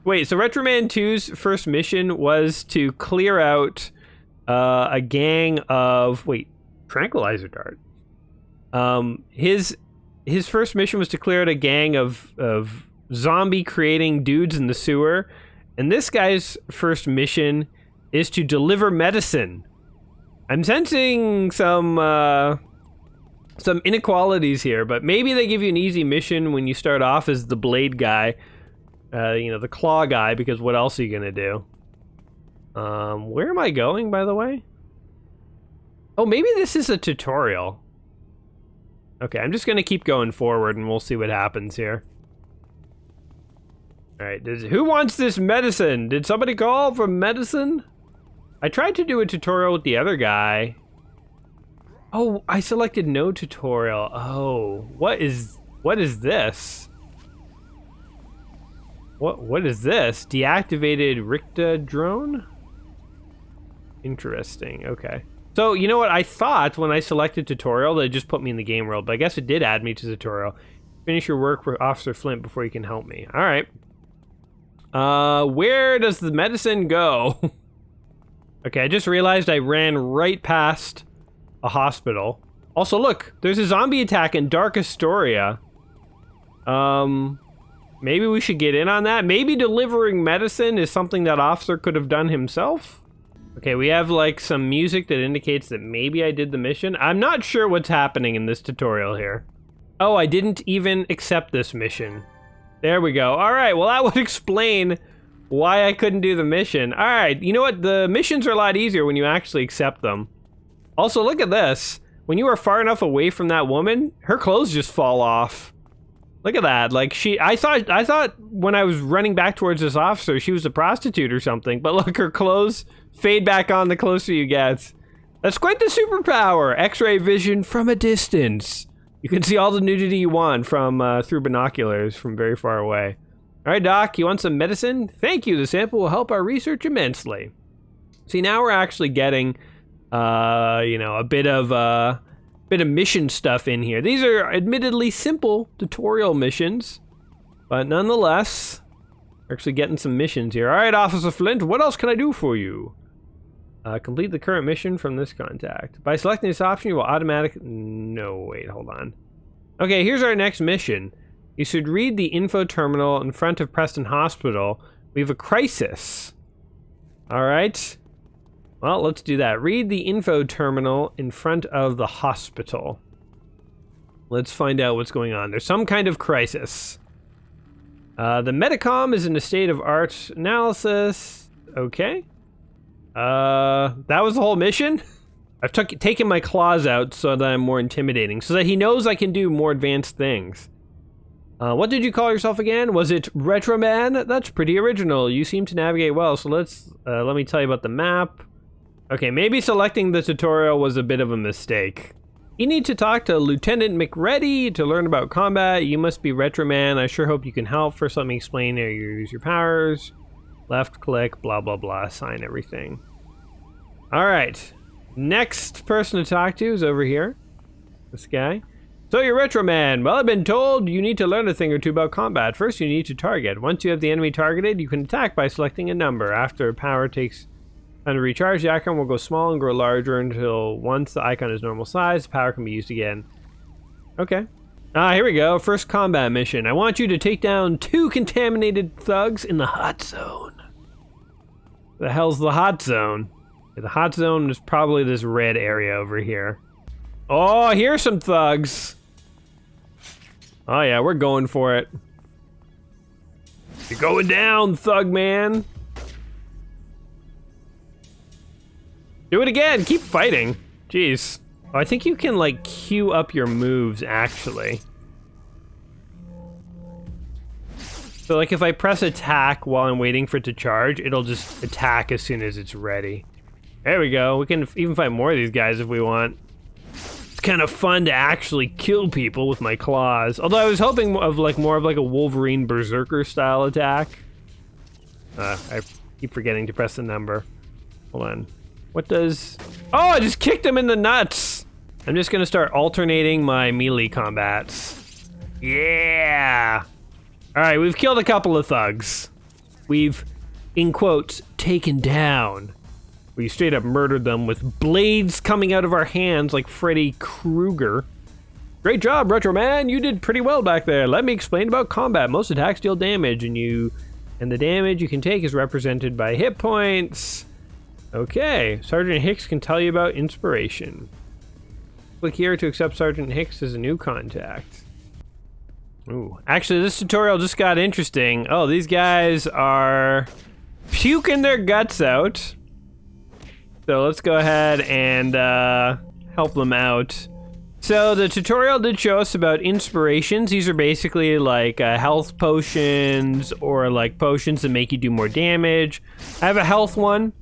Wait, so RetroMan 2's first mission was to clear out a gang of... Wait, tranquilizer dart. His first mission was to clear out a gang of zombie creating dudes in the sewer. And this guy's first mission is to deliver medicine. I'm sensing some inequalities here, but maybe they give you an easy mission when you start off as the blade guy, the claw guy, because what else are you gonna do? Where am I going, by the way? Oh, maybe this is a tutorial. Okay, I'm just gonna keep going forward and we'll see what happens here. Alright, who wants this medicine? Did somebody call for medicine? I tried to do a tutorial with the other guy. Oh, I selected no tutorial. Oh, what is this? What is this? Deactivated Ricta drone? Interesting, okay. So, you know what? I thought when I selected tutorial that it just put me in the game world, but I guess it did add me to tutorial. Finish your work for Officer Flint before you can help me. All right. Where does the medicine go? Okay, I just realized I ran right past a hospital. Also, look, there's a zombie attack in Dark Astoria. Maybe we should get in on that. Maybe delivering medicine is something that officer could have done himself. Okay, we have like some music that indicates that maybe I did the mission. I'm not sure what's happening in this tutorial here. Oh, I didn't even accept this mission. There we go. All right, well, that would explain why I couldn't do the mission. All right, you know what? The missions are a lot easier when you actually accept them. Also, look at this. When you are far enough away from that woman, her clothes just fall off. Look at that. Like I thought when I was running back towards this officer, she was a prostitute or something. But look, her clothes fade back on the closer you get. That's quite the superpower. X-ray vision from a distance. You can see all the nudity you want from through binoculars from very far away. All right, Doc, you want some medicine? Thank you. The sample will help our research immensely. See, now we're actually getting, you know, a bit of mission stuff in here. These are admittedly simple tutorial missions, but nonetheless, we're actually getting some missions here. All right, Officer Flint, what else can I do for you? Complete the current mission from this contact. By selecting this option, you will automatically... No, wait, hold on. Okay, here's our next mission. You should read the info terminal in front of Preston Hospital. We have a crisis. All right. Well, let's do that. Read the info terminal in front of the hospital. Let's find out what's going on. There's some kind of crisis. The Medicom is in a state of art analysis. Okay. That was the whole mission? I've taken my claws out so that I'm more intimidating, so that he knows I can do more advanced things. What did you call yourself again? Was it RetroMan? That's pretty original. You seem to navigate well, so let me tell you about the map. Okay, maybe selecting the tutorial was a bit of a mistake. You need to talk to Lieutenant McReady to learn about combat. You must be RetroMan. I sure hope you can help. First, let me explain how you use your powers. Left click, blah, blah, blah, sign everything. All right. Next person to talk to is over here. This guy. So you're RetroMan. Well, I've been told you need to learn a thing or two about combat. First, you need to target. Once you have the enemy targeted, you can attack by selecting a number. After power takes time to recharge, the icon will go small and grow larger until once the icon is normal size, power can be used again. Okay. Here we go. First combat mission. I want you to take down 2 contaminated thugs in the hot zone. The hell's the hot zone? The hot zone is probably this red area over here. Oh, here's some thugs. Oh yeah, we're going for it. You're going down, thug man. Do it again, keep fighting. Jeez. Oh, I think you can like queue up your moves actually. So like if I press attack while I'm waiting for it to charge, it'll just attack as soon as it's ready. There we go. We can even fight more of these guys if we want. It's kind of fun to actually kill people with my claws. Although I was hoping of like more of like a Wolverine Berserker style attack. I keep forgetting to press the number. Hold on. What does... Oh, I just kicked him in the nuts! I'm just gonna start alternating my melee combats. Yeah! Alright, we've killed a couple of thugs. We've, in quotes, taken down. We straight up murdered them with blades coming out of our hands like Freddy Krueger. Great job, RetroMan! You did pretty well back there. Let me explain about combat. Most attacks deal damage, and the damage you can take is represented by hit points. Okay, Sergeant Hicks can tell you about inspiration. Click here to accept Sergeant Hicks as a new contact. Ooh, actually this tutorial just got interesting. Oh, these guys are puking their guts out. So let's go ahead and help them out. So the tutorial did show us about inspirations. These are basically like health potions or like potions that make you do more damage. I have a health one.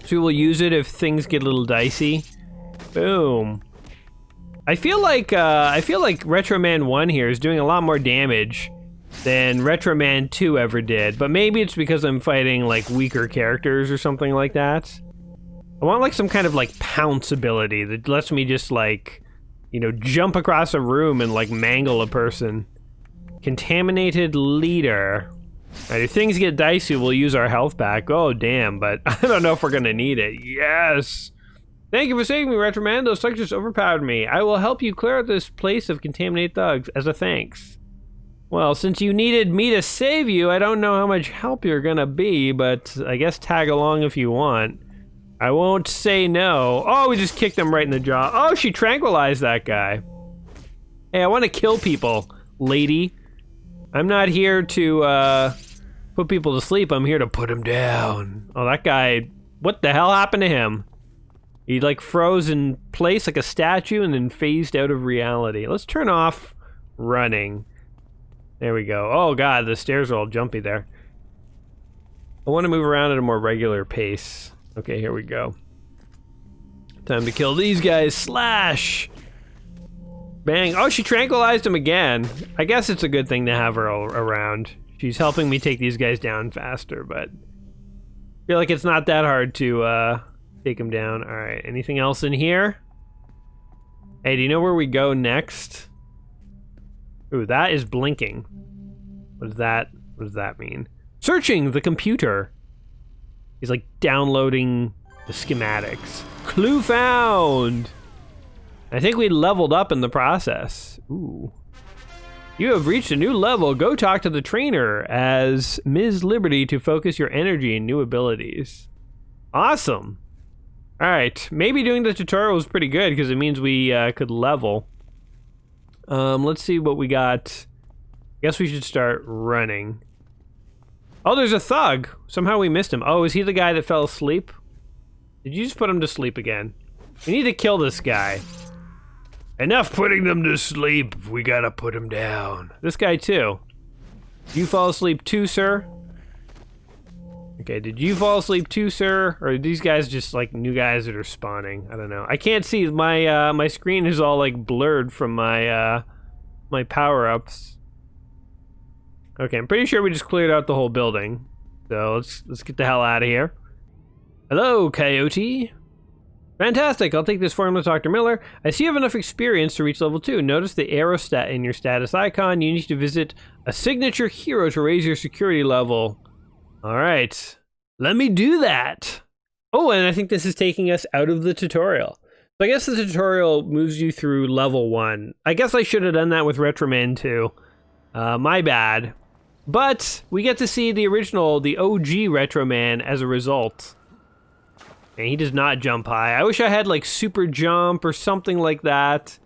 So we'll use it if things get a little dicey. Boom. I feel like RetroMan 1 here is doing a lot more damage than RetroMan 2 ever did, but maybe it's because I'm fighting like weaker characters or something like that. I want like some kind of like pounce ability that lets me just like, you know, jump across a room and like mangle a person. Contaminated leader. Alright, if things get dicey, we'll use our health back. Oh, damn, but I don't know if we're gonna need it. Yes! Thank you for saving me, RetroMan. Those thugs just overpowered me. I will help you clear out this place of contaminated thugs as a thanks. Well, since you needed me to save you, I don't know how much help you're gonna be, but I guess tag along if you want. I won't say no. Oh, we just kicked him right in the jaw. Oh, she tranquilized that guy. Hey, I want to kill people, lady. I'm not here to put people to sleep. I'm here to put them down. Oh, that guy, what the hell happened to him? He like froze in place like a statue and then phased out of reality. Let's turn off running. There we go. Oh god, the stairs are all jumpy there. I want to move around at a more regular pace. Okay, here we go. Time to kill these guys. Slash! Bang. Oh, she tranquilized him again. I guess it's a good thing to have her around. She's helping me take these guys down faster, but I feel like it's not that hard to take them down. All right, anything else in here? Hey, do you know where we go next? Ooh, that is blinking. What does that mean? Searching the computer. He's like downloading the schematics. Clue found! I think we leveled up in the process. Ooh. You have reached a new level. Go talk to the trainer as Ms. Liberty to focus your energy and new abilities. Awesome. All right, maybe doing the tutorial was pretty good because it means we could level. Let's see what we got. Guess we should start running. Oh, there's a thug. Somehow we missed him. Oh, is he the guy that fell asleep? Did you just put him to sleep again? We need to kill this guy. Enough putting them to sleep. We gotta put him down. This guy too. You fall asleep too, sir? Okay, did you fall asleep too, sir? Or are these guys just like new guys that are spawning? I don't know. I can't see. My my screen is all like blurred from my my power-ups. Okay, I'm pretty sure we just cleared out the whole building. So let's get the hell out of here. Hello, Coyote. Fantastic, I'll take this formula to Dr. Miller. I see you have enough experience to reach level 2. Notice the arrow stat in your status icon. You need to visit a signature hero to raise your security level. All right, let me do that. Oh, and I think this is taking us out of the tutorial. So I guess the tutorial moves you through level 1. I guess I should have done that with RetroMan too. My bad. But we get to see the original, the OG RetroMan as a result. And he does not jump high. I wish I had like super jump or something like that.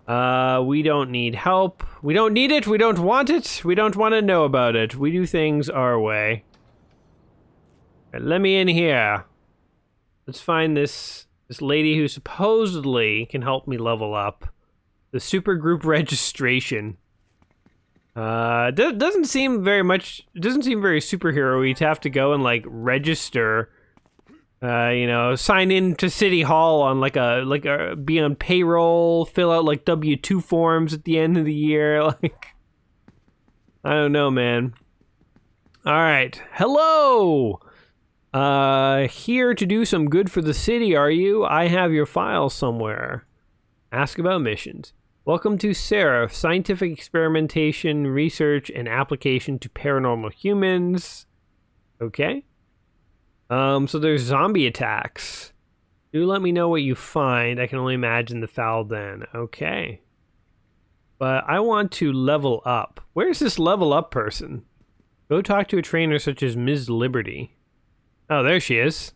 We don't need help. We don't need it. We don't want it. We don't want to know about it. We do things our way. Right, let me in here. Let's find this lady who supposedly can help me level up. The super group registration. Doesn't seem very much. It doesn't seem very superhero-y to have to go and like register. You know, sign in to City Hall on like a be on payroll, fill out like W-2 forms at the end of the year. Like, I don't know, man. All right, hello. Here to do some good for the city, are you? I have your file somewhere. Ask about missions. Welcome to Seraph, scientific experimentation, research, and application to paranormal humans. Okay. So there's zombie attacks. Do let me know what you find. I can only imagine the foul then. Okay. But I want to level up. Where's this level up person? Go talk to a trainer such as Ms. Liberty. Oh, there she is.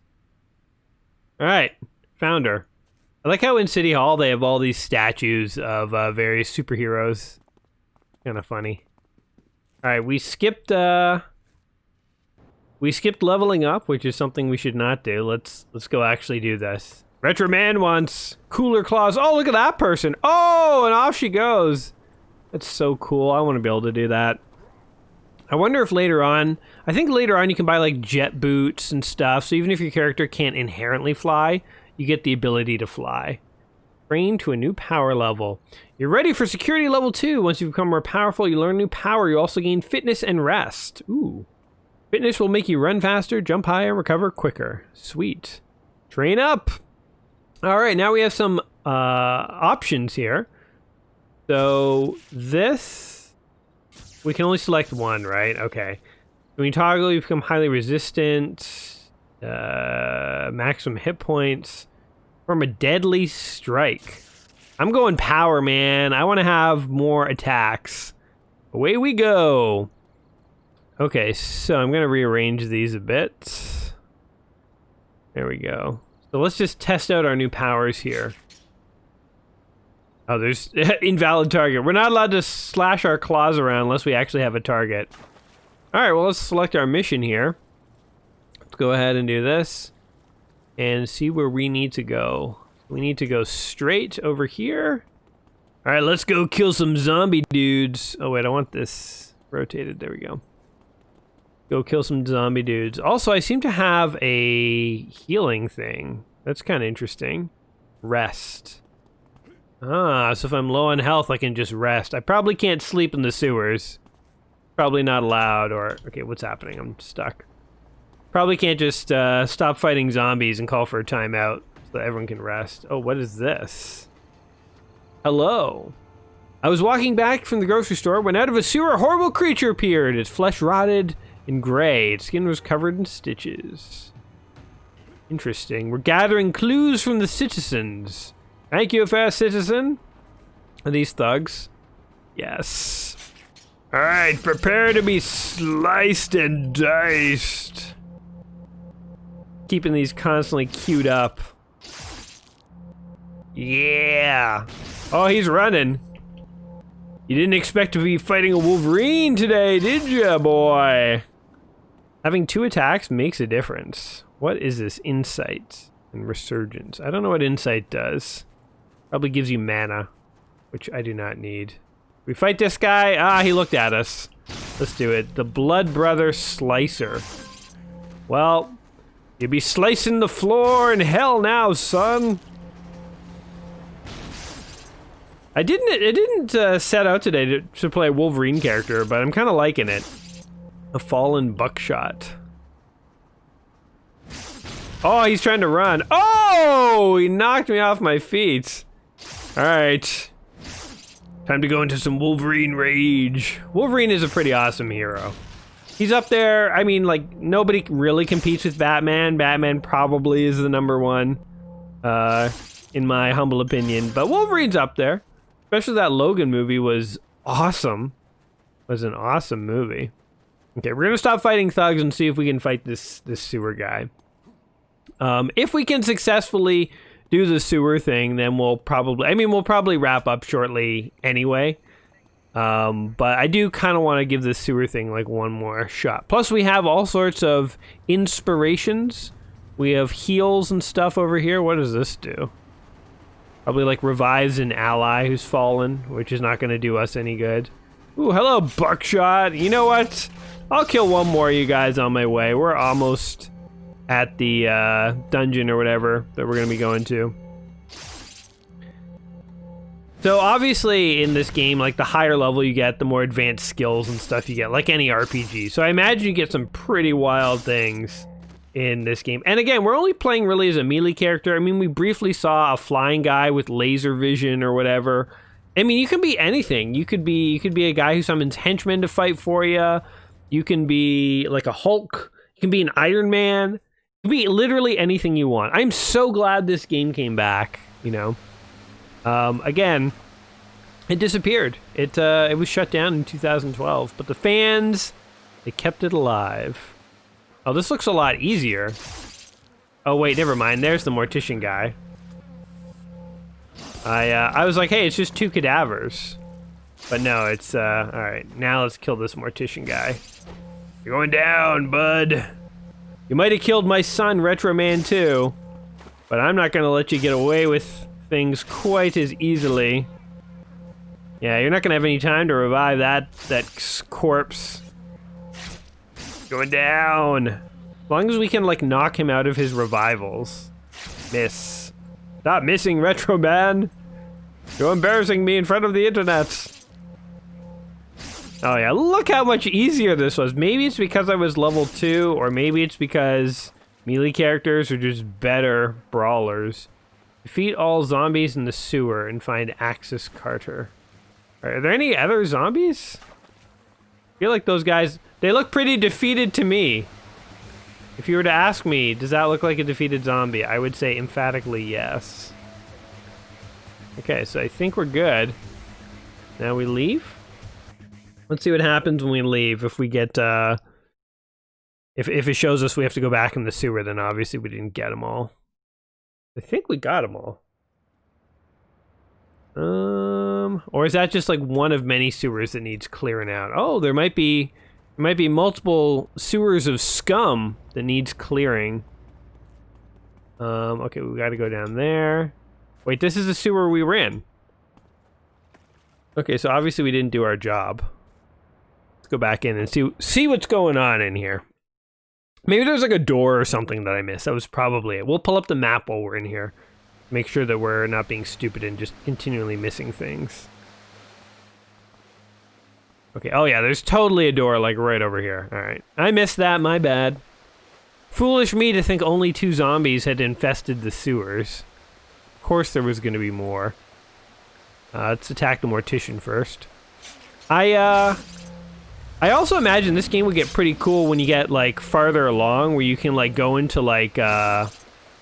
Alright. Found her. I like how in City Hall they have all these statues of various superheroes. Kind of funny. Alright, we skipped leveling up, which is something we should not do. Let's go actually do this. RetroMan wants cooler claws. Oh, look at that person. Oh, and off she goes. That's so cool. I want to be able to do that. I wonder if later on, I think later on you can buy like jet boots and stuff. So even if your character can't inherently fly, you get the ability to fly. Train to a new power level. You're ready for security level 2. Once you become more powerful, you learn new power. You also gain fitness and rest. Ooh. Fitness will make you run faster, jump higher, and recover quicker. Sweet. Train up! Alright, now we have some options here. So, this... we can only select one, right? Okay. When you toggle, you become highly resistant. Maximum hit points. From a deadly strike. I'm going power, man. I want to have more attacks. Away we go! Okay, so I'm going to rearrange these a bit. There we go. So let's just test out our new powers here. Oh, there's invalid target. We're not allowed to slash our claws around unless we actually have a target. Alright, well, let's select our mission here. Let's go ahead and do this. And see where we need to go. We need to go straight over here. Alright, let's go kill some zombie dudes. Oh, wait, I want this rotated. There we go. Go kill some zombie dudes. Also, I seem to have a healing thing. That's kind of interesting. Rest. Ah, so if I'm low on health, I can just rest. I probably can't sleep in the sewers. Probably not allowed, or... Okay, what's happening? I'm stuck. Probably can't just stop fighting zombies and call for a timeout so that everyone can rest. Oh, what is this? Hello. I was walking back from the grocery store when out of a sewer a horrible creature appeared. Its flesh rotted and gray. Its skin was covered in stitches. Interesting. We're gathering clues from the citizens. Thank you, fair citizen. Are these thugs? Yes. Alright, prepare to be sliced and diced. Keeping these constantly queued up. Yeah. Oh, he's running. You didn't expect to be fighting a Wolverine today, did ya, boy? Having 2 attacks makes a difference. What is this? Insight and Resurgence. I don't know what Insight does. Probably gives you mana, which I do not need. We fight this guy? Ah, he looked at us. Let's do it. The Blood Brother Slicer. Well, you'll be slicing the floor in hell now, son. I didn't set out today to play a Wolverine character, but I'm kind of liking it. A Fallen Buckshot. Oh, he's trying to run. Oh, he knocked me off my feet. All right. Time to go into some Wolverine Rage. Wolverine is a pretty awesome hero. He's up there. I mean, like, nobody really competes with Batman. Batman probably is the #1, in my humble opinion. But Wolverine's up there. Especially that Logan movie was awesome. It was an awesome movie. Okay, we're gonna stop fighting thugs and see if we can fight this sewer guy. If we can successfully do the sewer thing, then we'll probably wrap up shortly anyway. But I do kind of want to give the sewer thing like one more shot. Plus we have all sorts of inspirations. We have heals and stuff over here. What does this do? Probably like revives an ally who's fallen, which is not going to do us any good. Ooh, hello, Buckshot. You know what? I'll kill one more of you guys on my way. We're almost at the dungeon or whatever that we're going to be going to. So obviously in this game, like the higher level you get, the more advanced skills and stuff you get, like any RPG. So I imagine you get some pretty wild things in this game. And again, we're only playing really as a melee character. I mean, we briefly saw a flying guy with laser vision or whatever. I mean, you can be anything. You could be a guy who summons henchmen to fight for you. You can be like a Hulk. You can be an Iron Man. You can be literally anything you want. I'm so glad this game came back, you know. Again, it disappeared. It was shut down in 2012, but the fans, they kept it alive. Oh, this looks a lot easier. Oh wait, never mind. There's the mortician guy. I was like, hey, it's just 2 cadavers. But no, it's, alright. Now let's kill this mortician guy. You're going down, bud. You might have killed my son, RetroMan, too. But I'm not gonna let you get away with things quite as easily. Yeah, you're not gonna have any time to revive that corpse. Going down. As long as we can, like, knock him out of his revivals. Miss. Stop missing, RetroMan. You're embarrassing me in front of the internet. Oh yeah, look how much easier this was. Maybe it's because I was level 2, or maybe it's because melee characters are just better brawlers. Defeat all zombies in the sewer and find Axis Carter. Are there any other zombies? I feel like those guys, they look pretty defeated to me. If you were to ask me, does that look like a defeated zombie? I would say emphatically yes. Okay, so I think we're good. Now we leave? Let's see what happens when we leave. If we get, if it shows us we have to go back in the sewer, then obviously we didn't get them all. I think we got them all. Or is that just like one of many sewers that needs clearing out? Oh, there might be multiple sewers of scum that needs clearing. Okay, we gotta go down there. Wait, this is the sewer we were in. Okay, so obviously we didn't do our job. Let's go back in and see what's going on in here. Maybe there's like a door or something that I missed. That was probably it. We'll pull up the map while we're in here. Make sure that we're not being stupid and just continually missing things. Okay, oh yeah, there's totally a door, like, right over here. Alright. I missed that, my bad. Foolish me to think only 2 zombies had infested the sewers. Of course there was gonna be more. Let's attack the mortician first. I also imagine this game would get pretty cool when you get, like, farther along, where you can, like, go into, like,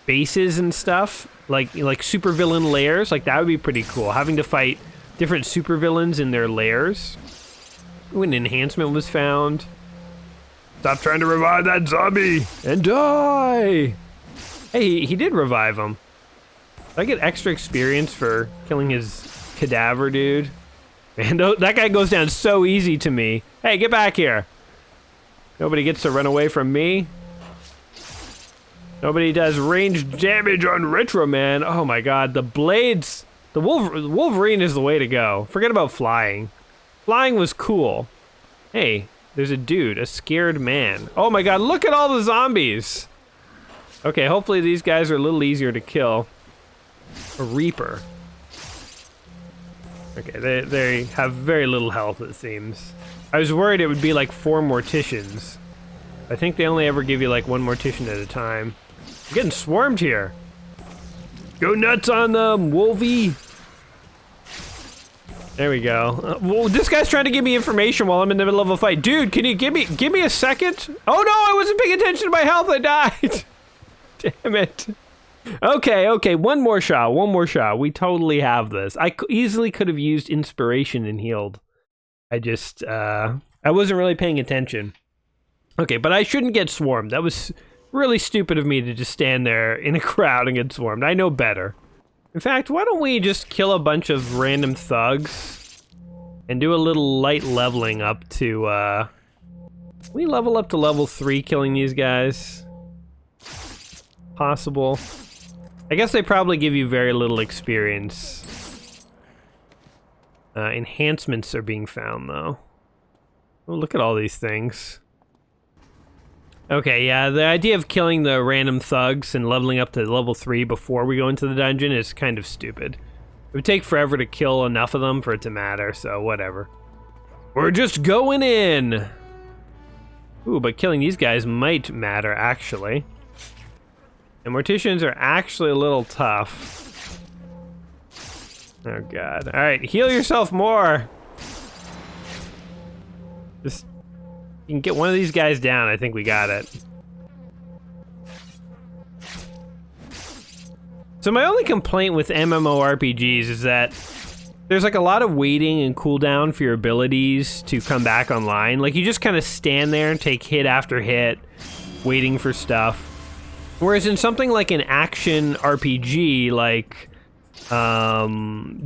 bases and stuff. Like supervillain lairs. Like, that would be pretty cool. Having to fight different supervillains in their lairs. Ooh, an enhancement was found. Stop trying to revive that zombie and die! Hey, he did revive him. Did I get extra experience for killing his cadaver dude? Man, that guy goes down so easy to me. Hey, get back here. Nobody gets to run away from me. Nobody does ranged damage on RetroMan. Oh my god, the blades. The Wolverine is the way to go. Forget about flying. Flying was cool. Hey, there's a dude, a scared man. Oh my god, look at all the zombies. Okay, hopefully these guys are a little easier to kill. A Reaper. Okay, they have very little health, it seems. I was worried it would be like 4 morticians. I think they only ever give you like 1 mortician at a time. I'm getting swarmed here. Go nuts on them, Wolvie. There we go. Well, this guy's trying to give me information while I'm in the middle of a fight. Dude, can you give me a second? Oh no, I wasn't paying attention to my health. I died. Damn it. Okay, one more shot. We totally have this. I easily could have used inspiration and healed. I just, I wasn't really paying attention. Okay, but I shouldn't get swarmed. That was really stupid of me to just stand there in a crowd and get swarmed. I know better. In fact, why don't we just kill a bunch of random thugs and do a little light leveling up to, we level up to level 3 killing these guys? Possible. I guess they probably give you very little experience. Enhancements are being found, though. Oh, look at all these things. Okay, yeah, the idea of killing the random thugs and leveling up to level 3 before we go into the dungeon is kind of stupid. It would take forever to kill enough of them for it to matter, so whatever. We're just going in! Ooh, but killing these guys might matter, actually. And morticians are actually a little tough. Oh god. Alright, heal yourself more! Just... You can get one of these guys down, I think we got it. So my only complaint with MMORPGs is that there's like a lot of waiting and cooldown for your abilities to come back online. Like you just kind of stand there and take hit after hit, waiting for stuff. Whereas in something like an action RPG, like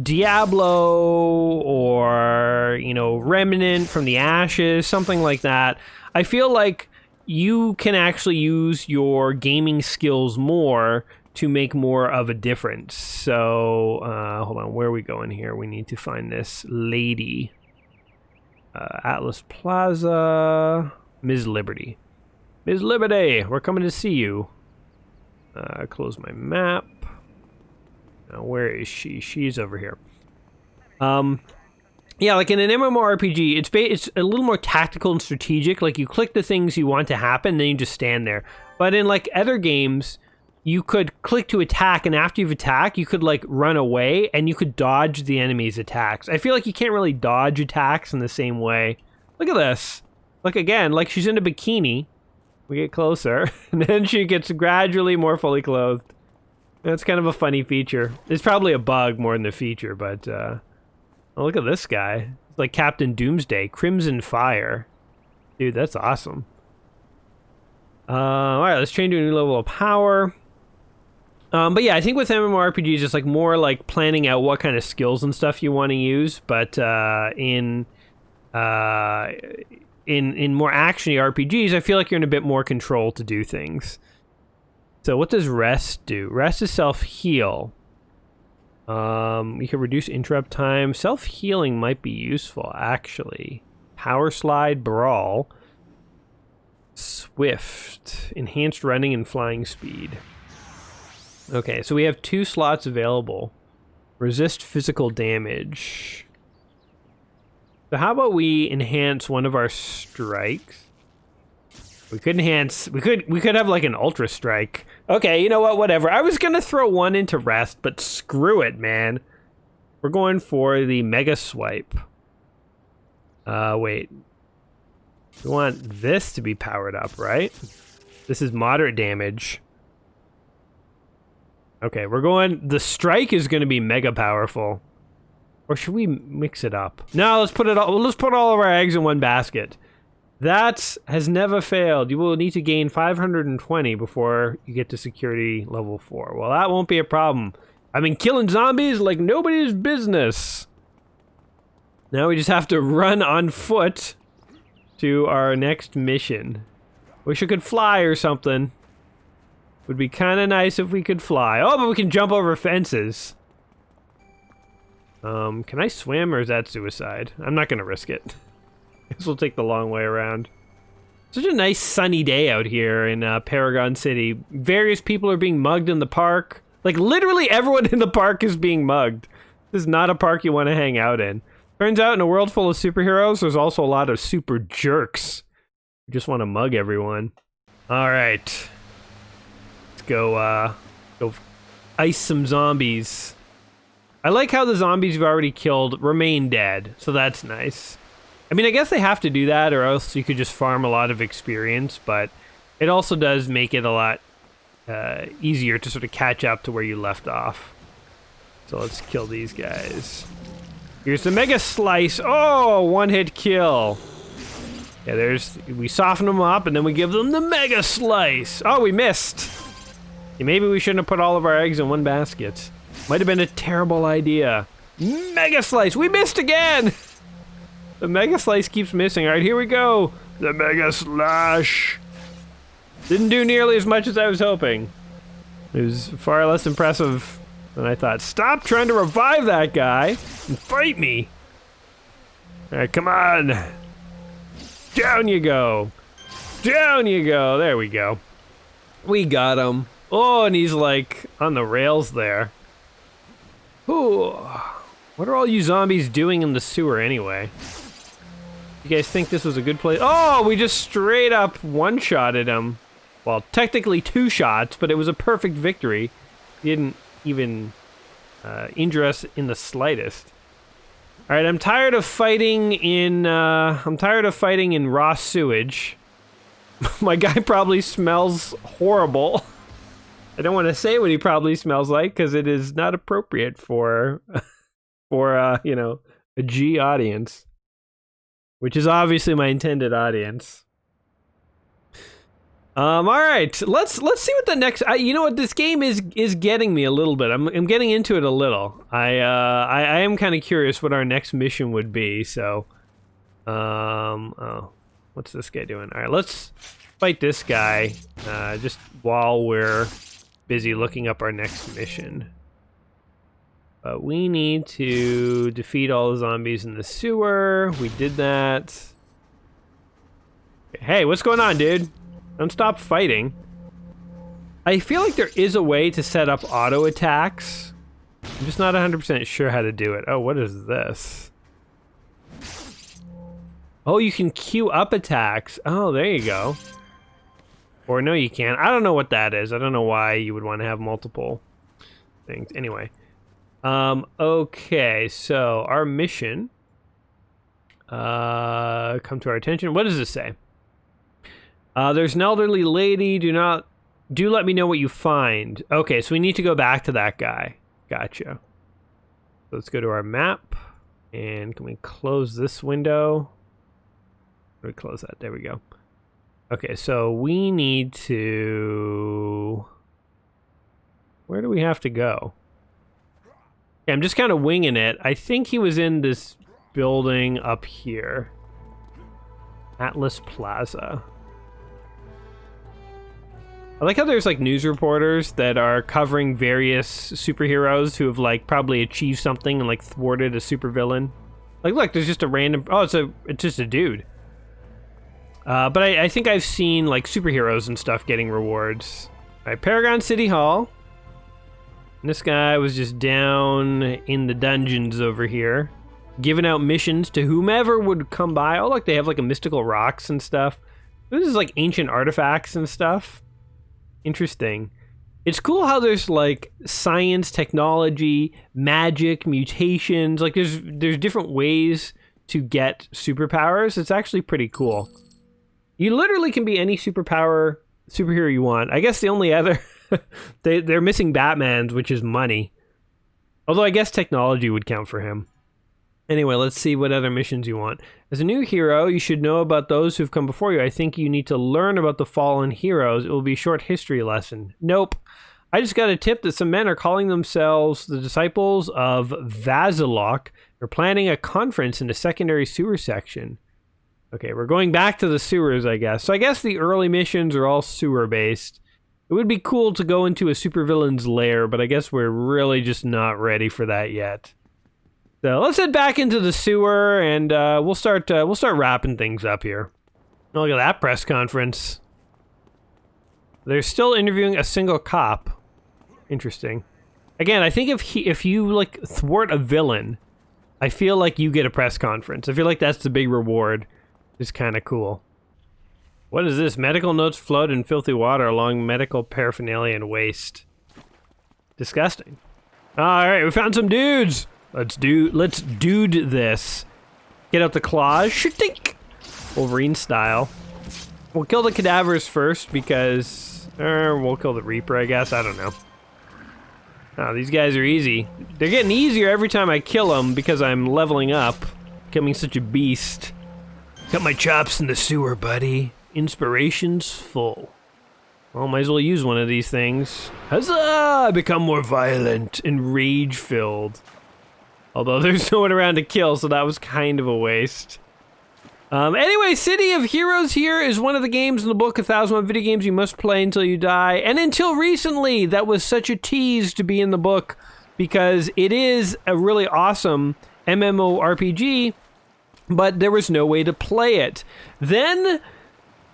Diablo or, you know, Remnant from the Ashes, something like that, I feel like you can actually use your gaming skills more to make more of a difference. So, hold on, where are we going here? We need to find this lady. Atlas Plaza, Ms. Liberty. Ms. Liberty, we're coming to see you. Close my map. Now, where is she? She's over here. Yeah, like in an MMORPG, it's a little more tactical and strategic. Like you click the things you want to happen, then you just stand there. But in like other games, you could click to attack, and after you've attacked, you could like run away, and you could dodge the enemy's attacks. I feel like you can't really dodge attacks in the same way. Look at this. Look again, like she's in a bikini. We get closer, and then she gets gradually more fully clothed. That's kind of a funny feature. It's probably a bug more than a feature, but oh, look at this guy. It's like Captain Doomsday, Crimson Fire. Dude, that's awesome. Alright, let's change to a new level of power. But yeah, I think with MMORPGs, it's like more like planning out what kind of skills and stuff you want to use, but in more actiony RPGs, I feel like you're in a bit more control to do things. So what does rest do? Rest is self-heal. You can reduce interrupt time. Self-healing might be useful, actually. Power slide, brawl. Swift. Enhanced running and flying speed. Okay, so we have 2 slots available. Resist physical damage. So how about we enhance one of our strikes? We could enhance, we could have like an ultra strike. Okay, you know what, whatever. I was gonna throw one into rest, but screw it, man. We're going for the mega swipe. Wait. We want this to be powered up, right? This is moderate damage. Okay, we're going, the strike is gonna be mega powerful. Or should we mix it up? No, let's put all of our eggs in one basket. That has never failed. You will need to gain 520 before you get to security level 4. Well, that won't be a problem. I've been killing zombies like nobody's business. Now we just have to run on foot to our next mission. Wish I could fly or something. Would be kind of nice if we could fly. Oh, but we can jump over fences. Can I swim or is that suicide? I'm not gonna risk it. Guess we'll take the long way around. Such a nice sunny day out here in Paragon City. Various people are being mugged in the park. Like literally everyone in the park is being mugged. This is not a park you want to hang out in. Turns out in a world full of superheroes, there's also a lot of super jerks who just want to mug everyone. All right, let's go ice some zombies. I like how the zombies you've already killed remain dead, so that's nice. I mean, I guess they have to do that or else you could just farm a lot of experience, but it also does make it a lot easier to sort of catch up to where you left off. So let's kill these guys. Here's the mega slice. Oh, one-hit kill. Yeah, we soften them up and then we give them the mega slice. Oh, we missed. Yeah, maybe we shouldn't have put all of our eggs in one basket. Might have been a terrible idea. Mega slice, we missed again. The mega slice keeps missing. All right, here we go. The mega slash. Didn't do nearly as much as I was hoping. It was far less impressive than I thought. Stop trying to revive that guy and fight me. All right, come on. Down you go. Down you go. There we go. We got him. Oh, and he's like on the rails there. Ooh. What are all you zombies doing in the sewer anyway? You guys think this was a good place? Oh, we just straight up one-shotted him. Well, technically 2 shots, but it was a perfect victory. He didn't even injure us in the slightest. All right, I'm tired of fighting in raw sewage. My guy probably smells horrible. I don't want to say what he probably smells like because it is not appropriate for you know, a G audience, which is obviously my intended audience. All right, let's see what the next. You know what, this game is getting me a little bit. I'm getting into it a little. I am kind of curious what our next mission would be. So, oh, what's this guy doing? All right, let's fight this guy just while we're busy looking up our next mission. But we need to defeat all the zombies in the sewer. We did that. Hey, what's going on, dude? Don't stop fighting. I feel like there is a way to set up auto attacks. I'm just not 100% sure how to do it. Oh, what is this? Oh, you can queue up attacks. Oh, there you go. Or no, you can't. I don't know what that is. I don't know why you would want to have multiple things. Anyway. Okay, so our mission come to our attention. What does this say? There's an elderly lady. Do let me know what you find. Okay, so we need to go back to that guy. Gotcha. Let's go to our map. And can we close this window? Let me close that. There we go. Okay, so we need to... Where do we have to go? Okay, I'm just kind of winging it. I think he was in this building up here. Atlas Plaza. I like how there's like news reporters that are covering various superheroes who have like probably achieved something and like thwarted a supervillain. Like, look, there's just a random... Oh, it's just a dude. But I think I've seen like superheroes and stuff getting rewards. All right, Paragon City Hall. And this guy was just down in the dungeons over here, giving out missions to whomever would come by. Oh, look, they have like a mystical rocks and stuff. This is like ancient artifacts and stuff. Interesting. It's cool how there's like science, technology, magic, mutations. Like there's different ways to get superpowers. It's actually pretty cool. You literally can be any superhero you want. I guess the only other they're missing Batman's, which is money. Although I guess technology would count for him. Anyway, let's see what other missions you want. As a new hero, you should know about those who've come before you. I think you need to learn about the fallen heroes. It will be a short history lesson. Nope. I just got a tip that some men are calling themselves the disciples of Vasilok. They're planning a conference in the secondary sewer section. Okay, we're going back to the sewers, I guess. So I guess the early missions are all sewer-based. It would be cool to go into a supervillain's lair, but I guess we're really just not ready for that yet. So let's head back into the sewer, and we'll start wrapping things up here. Oh, look at that press conference. They're still interviewing a single cop. Interesting. Again, I think if you like thwart a villain, I feel like you get a press conference. I feel like that's the big reward. It's kind of cool. What is this? Medical notes float in filthy water along medical paraphernalia and waste. Disgusting. All right, we found some dudes. Let's dude this. Get out the claws. Shitink. Wolverine style. We'll kill the cadavers first because we'll kill the Reaper, I guess. I don't know. Oh, these guys are easy. They're getting easier every time I kill them because I'm leveling up, becoming such a beast. Got my chops in the sewer, buddy. Inspiration's full. Well, might as well use one of these things. Huzzah! Become more violent and rage-filled. Although there's no one around to kill, so that was kind of a waste. Anyway, City of Heroes here is one of the games in the book, 1001 Video Games You Must Play Until You Die. And until recently, that was such a tease to be in the book because it is a really awesome MMORPG, but there was no way to play it. Then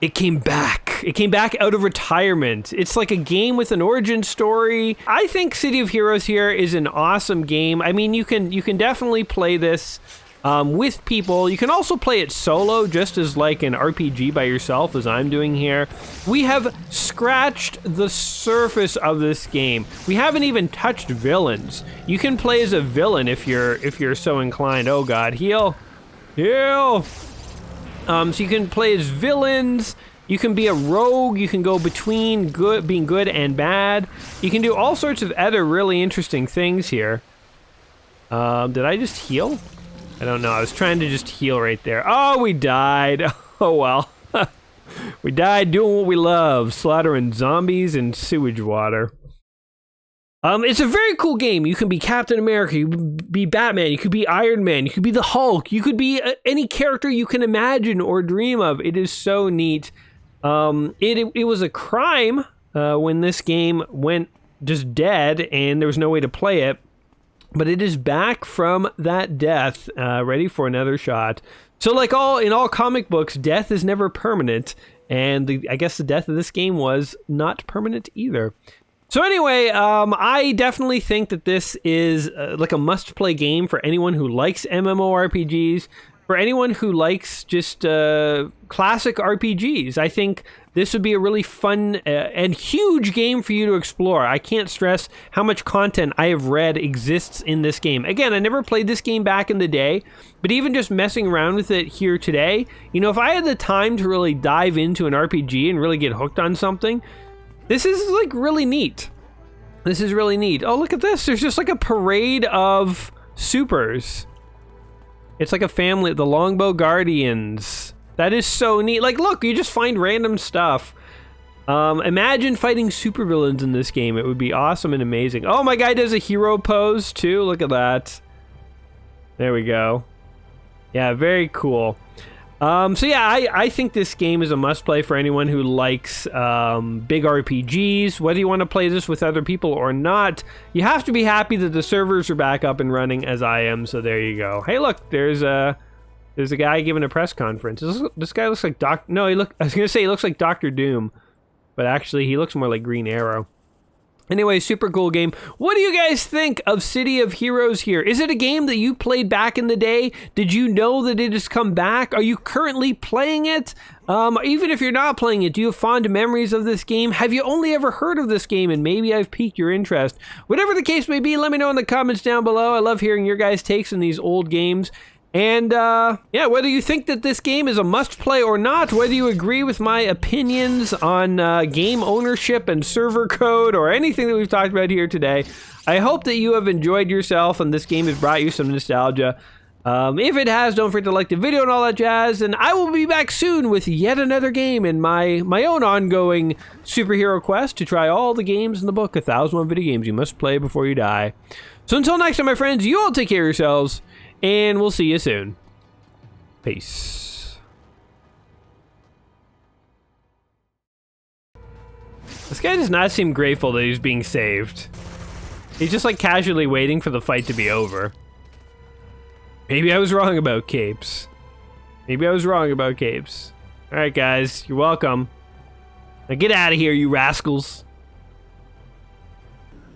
it came back. It came back out of retirement. It's like a game with an origin story. I think City of Heroes here is an awesome game. I mean, you can definitely play this with people. You can also play it solo, just as like an RPG by yourself, as I'm doing here. We have scratched the surface of this game. We haven't even touched villains. You can play as a villain if you're so inclined. Oh God, heal. So you can play as villains, you can be a rogue, you can go between being good and bad. You can do all sorts of other really interesting things here. Did I just heal? I don't know, I was trying to just heal right there. Oh, we died. Oh well. We died doing what we love, slaughtering zombies in sewage water. It's a very cool game. You can be Captain America, you could be Batman, you could be Iron Man, you could be the Hulk, you could be any character you can imagine or dream of. It is so neat. It was a crime when this game went just dead and there was no way to play it, but it is back from that death, ready for another shot. So like in all comic books, death is never permanent, and I guess the death of this game was not permanent either. So anyway, I definitely think that this is like a must-play game for anyone who likes MMORPGs, for anyone who likes just classic RPGs. I think this would be a really fun and huge game for you to explore. I can't stress how much content I have read exists in this game. Again, I never played this game back in the day, but even just messing around with it here today, you know, if I had the time to really dive into an RPG and really get hooked on something, this is like really neat. This is really neat. Oh, look at this. There's just like a parade of supers. It's like a family, the Longbow Guardians. That is so neat. Like, look, you just find random stuff. Imagine fighting supervillains in this game. It would be awesome and amazing. Oh, my guy does a hero pose too. Look at that. There we go. Yeah, very cool. So yeah, I think this game is a must-play for anyone who likes big RPGs. Whether you want to play this with other people or not, you have to be happy that the servers are back up and running, as I am. So there you go. Hey, look, there's a guy giving a press conference. This guy looks like I was gonna say he looks like Dr. Doom, but actually he looks more like Green Arrow. Anyway, super cool game. What do you guys think of City of Heroes here? Is it a game that you played back in the day? Did you know that it has come back? Are you currently playing it? Even if you're not playing it, do you have fond memories of this game? Have you only ever heard of this game and maybe I've piqued your interest? Whatever the case may be, let me know in the comments down below. I love hearing your guys' takes on these old games. And, yeah, whether you think that this game is a must-play or not, whether you agree with my opinions on game ownership and server code or anything that we've talked about here today, I hope that you have enjoyed yourself and this game has brought you some nostalgia. If it has, don't forget to like the video and all that jazz, and I will be back soon with yet another game in my own ongoing superhero quest to try all the games in the book, 1001 Video Games You Must Play Before You Die. So until next time, my friends, you all take care of yourselves, and we'll see you soon. Peace. This guy does not seem grateful that he's being saved. He's just like casually waiting for the fight to be over. Maybe I was wrong about capes. Alright guys, you're welcome. Now get out of here, you rascals.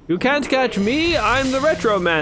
You can't catch me, I'm the RetroMan.